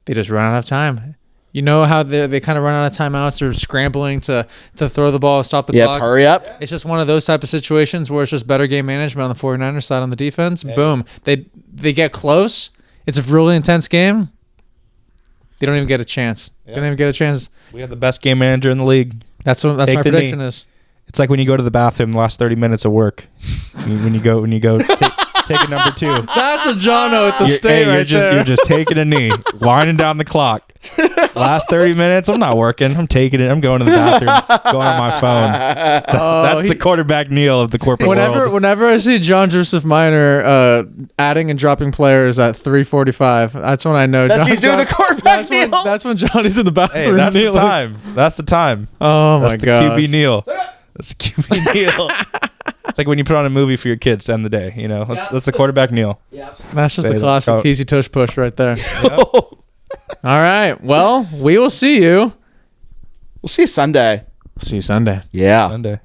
they just run out of time. You know how they kind of run out of timeouts? They're scrambling to throw the ball, stop the clock.
Hurry up.
It's just one of those type of situations where it's just better game management on the 49ers side on the defense. Yeah. Boom. They get close. It's a really intense game. They don't even get a chance.
Yeah.
They don't even get a chance.
We have the best game manager in the league.
That's my prediction is.
It's like when you go to the bathroom the last 30 minutes of work. when you go take a number 2.
That's a Jono at the state right there.
You're just taking a knee, winding down the clock. Last 30 minutes, I'm not working. I'm taking it. I'm going to the bathroom, going on my phone. That's the quarterback kneel of the corporate world.
Whenever I see John Joseph Minor adding and dropping players at 3:45, that's when I know
He's doing the quarterback kneel.
That's when Johnny's in the bathroom.
Hey, that's
kneeling.
the time. That's the time.
Oh my
That's the
god.
QB kneel. That's the QB kneel. It's like when you put on a movie for your kids to end the day. You know, that's the quarterback kneel.
That's just
Say
the
that.
classic
Oh.
teasy tush push right there. All right. Well, we will see you.
We'll see you Sunday.
See you Sunday.
Yeah.
Sunday.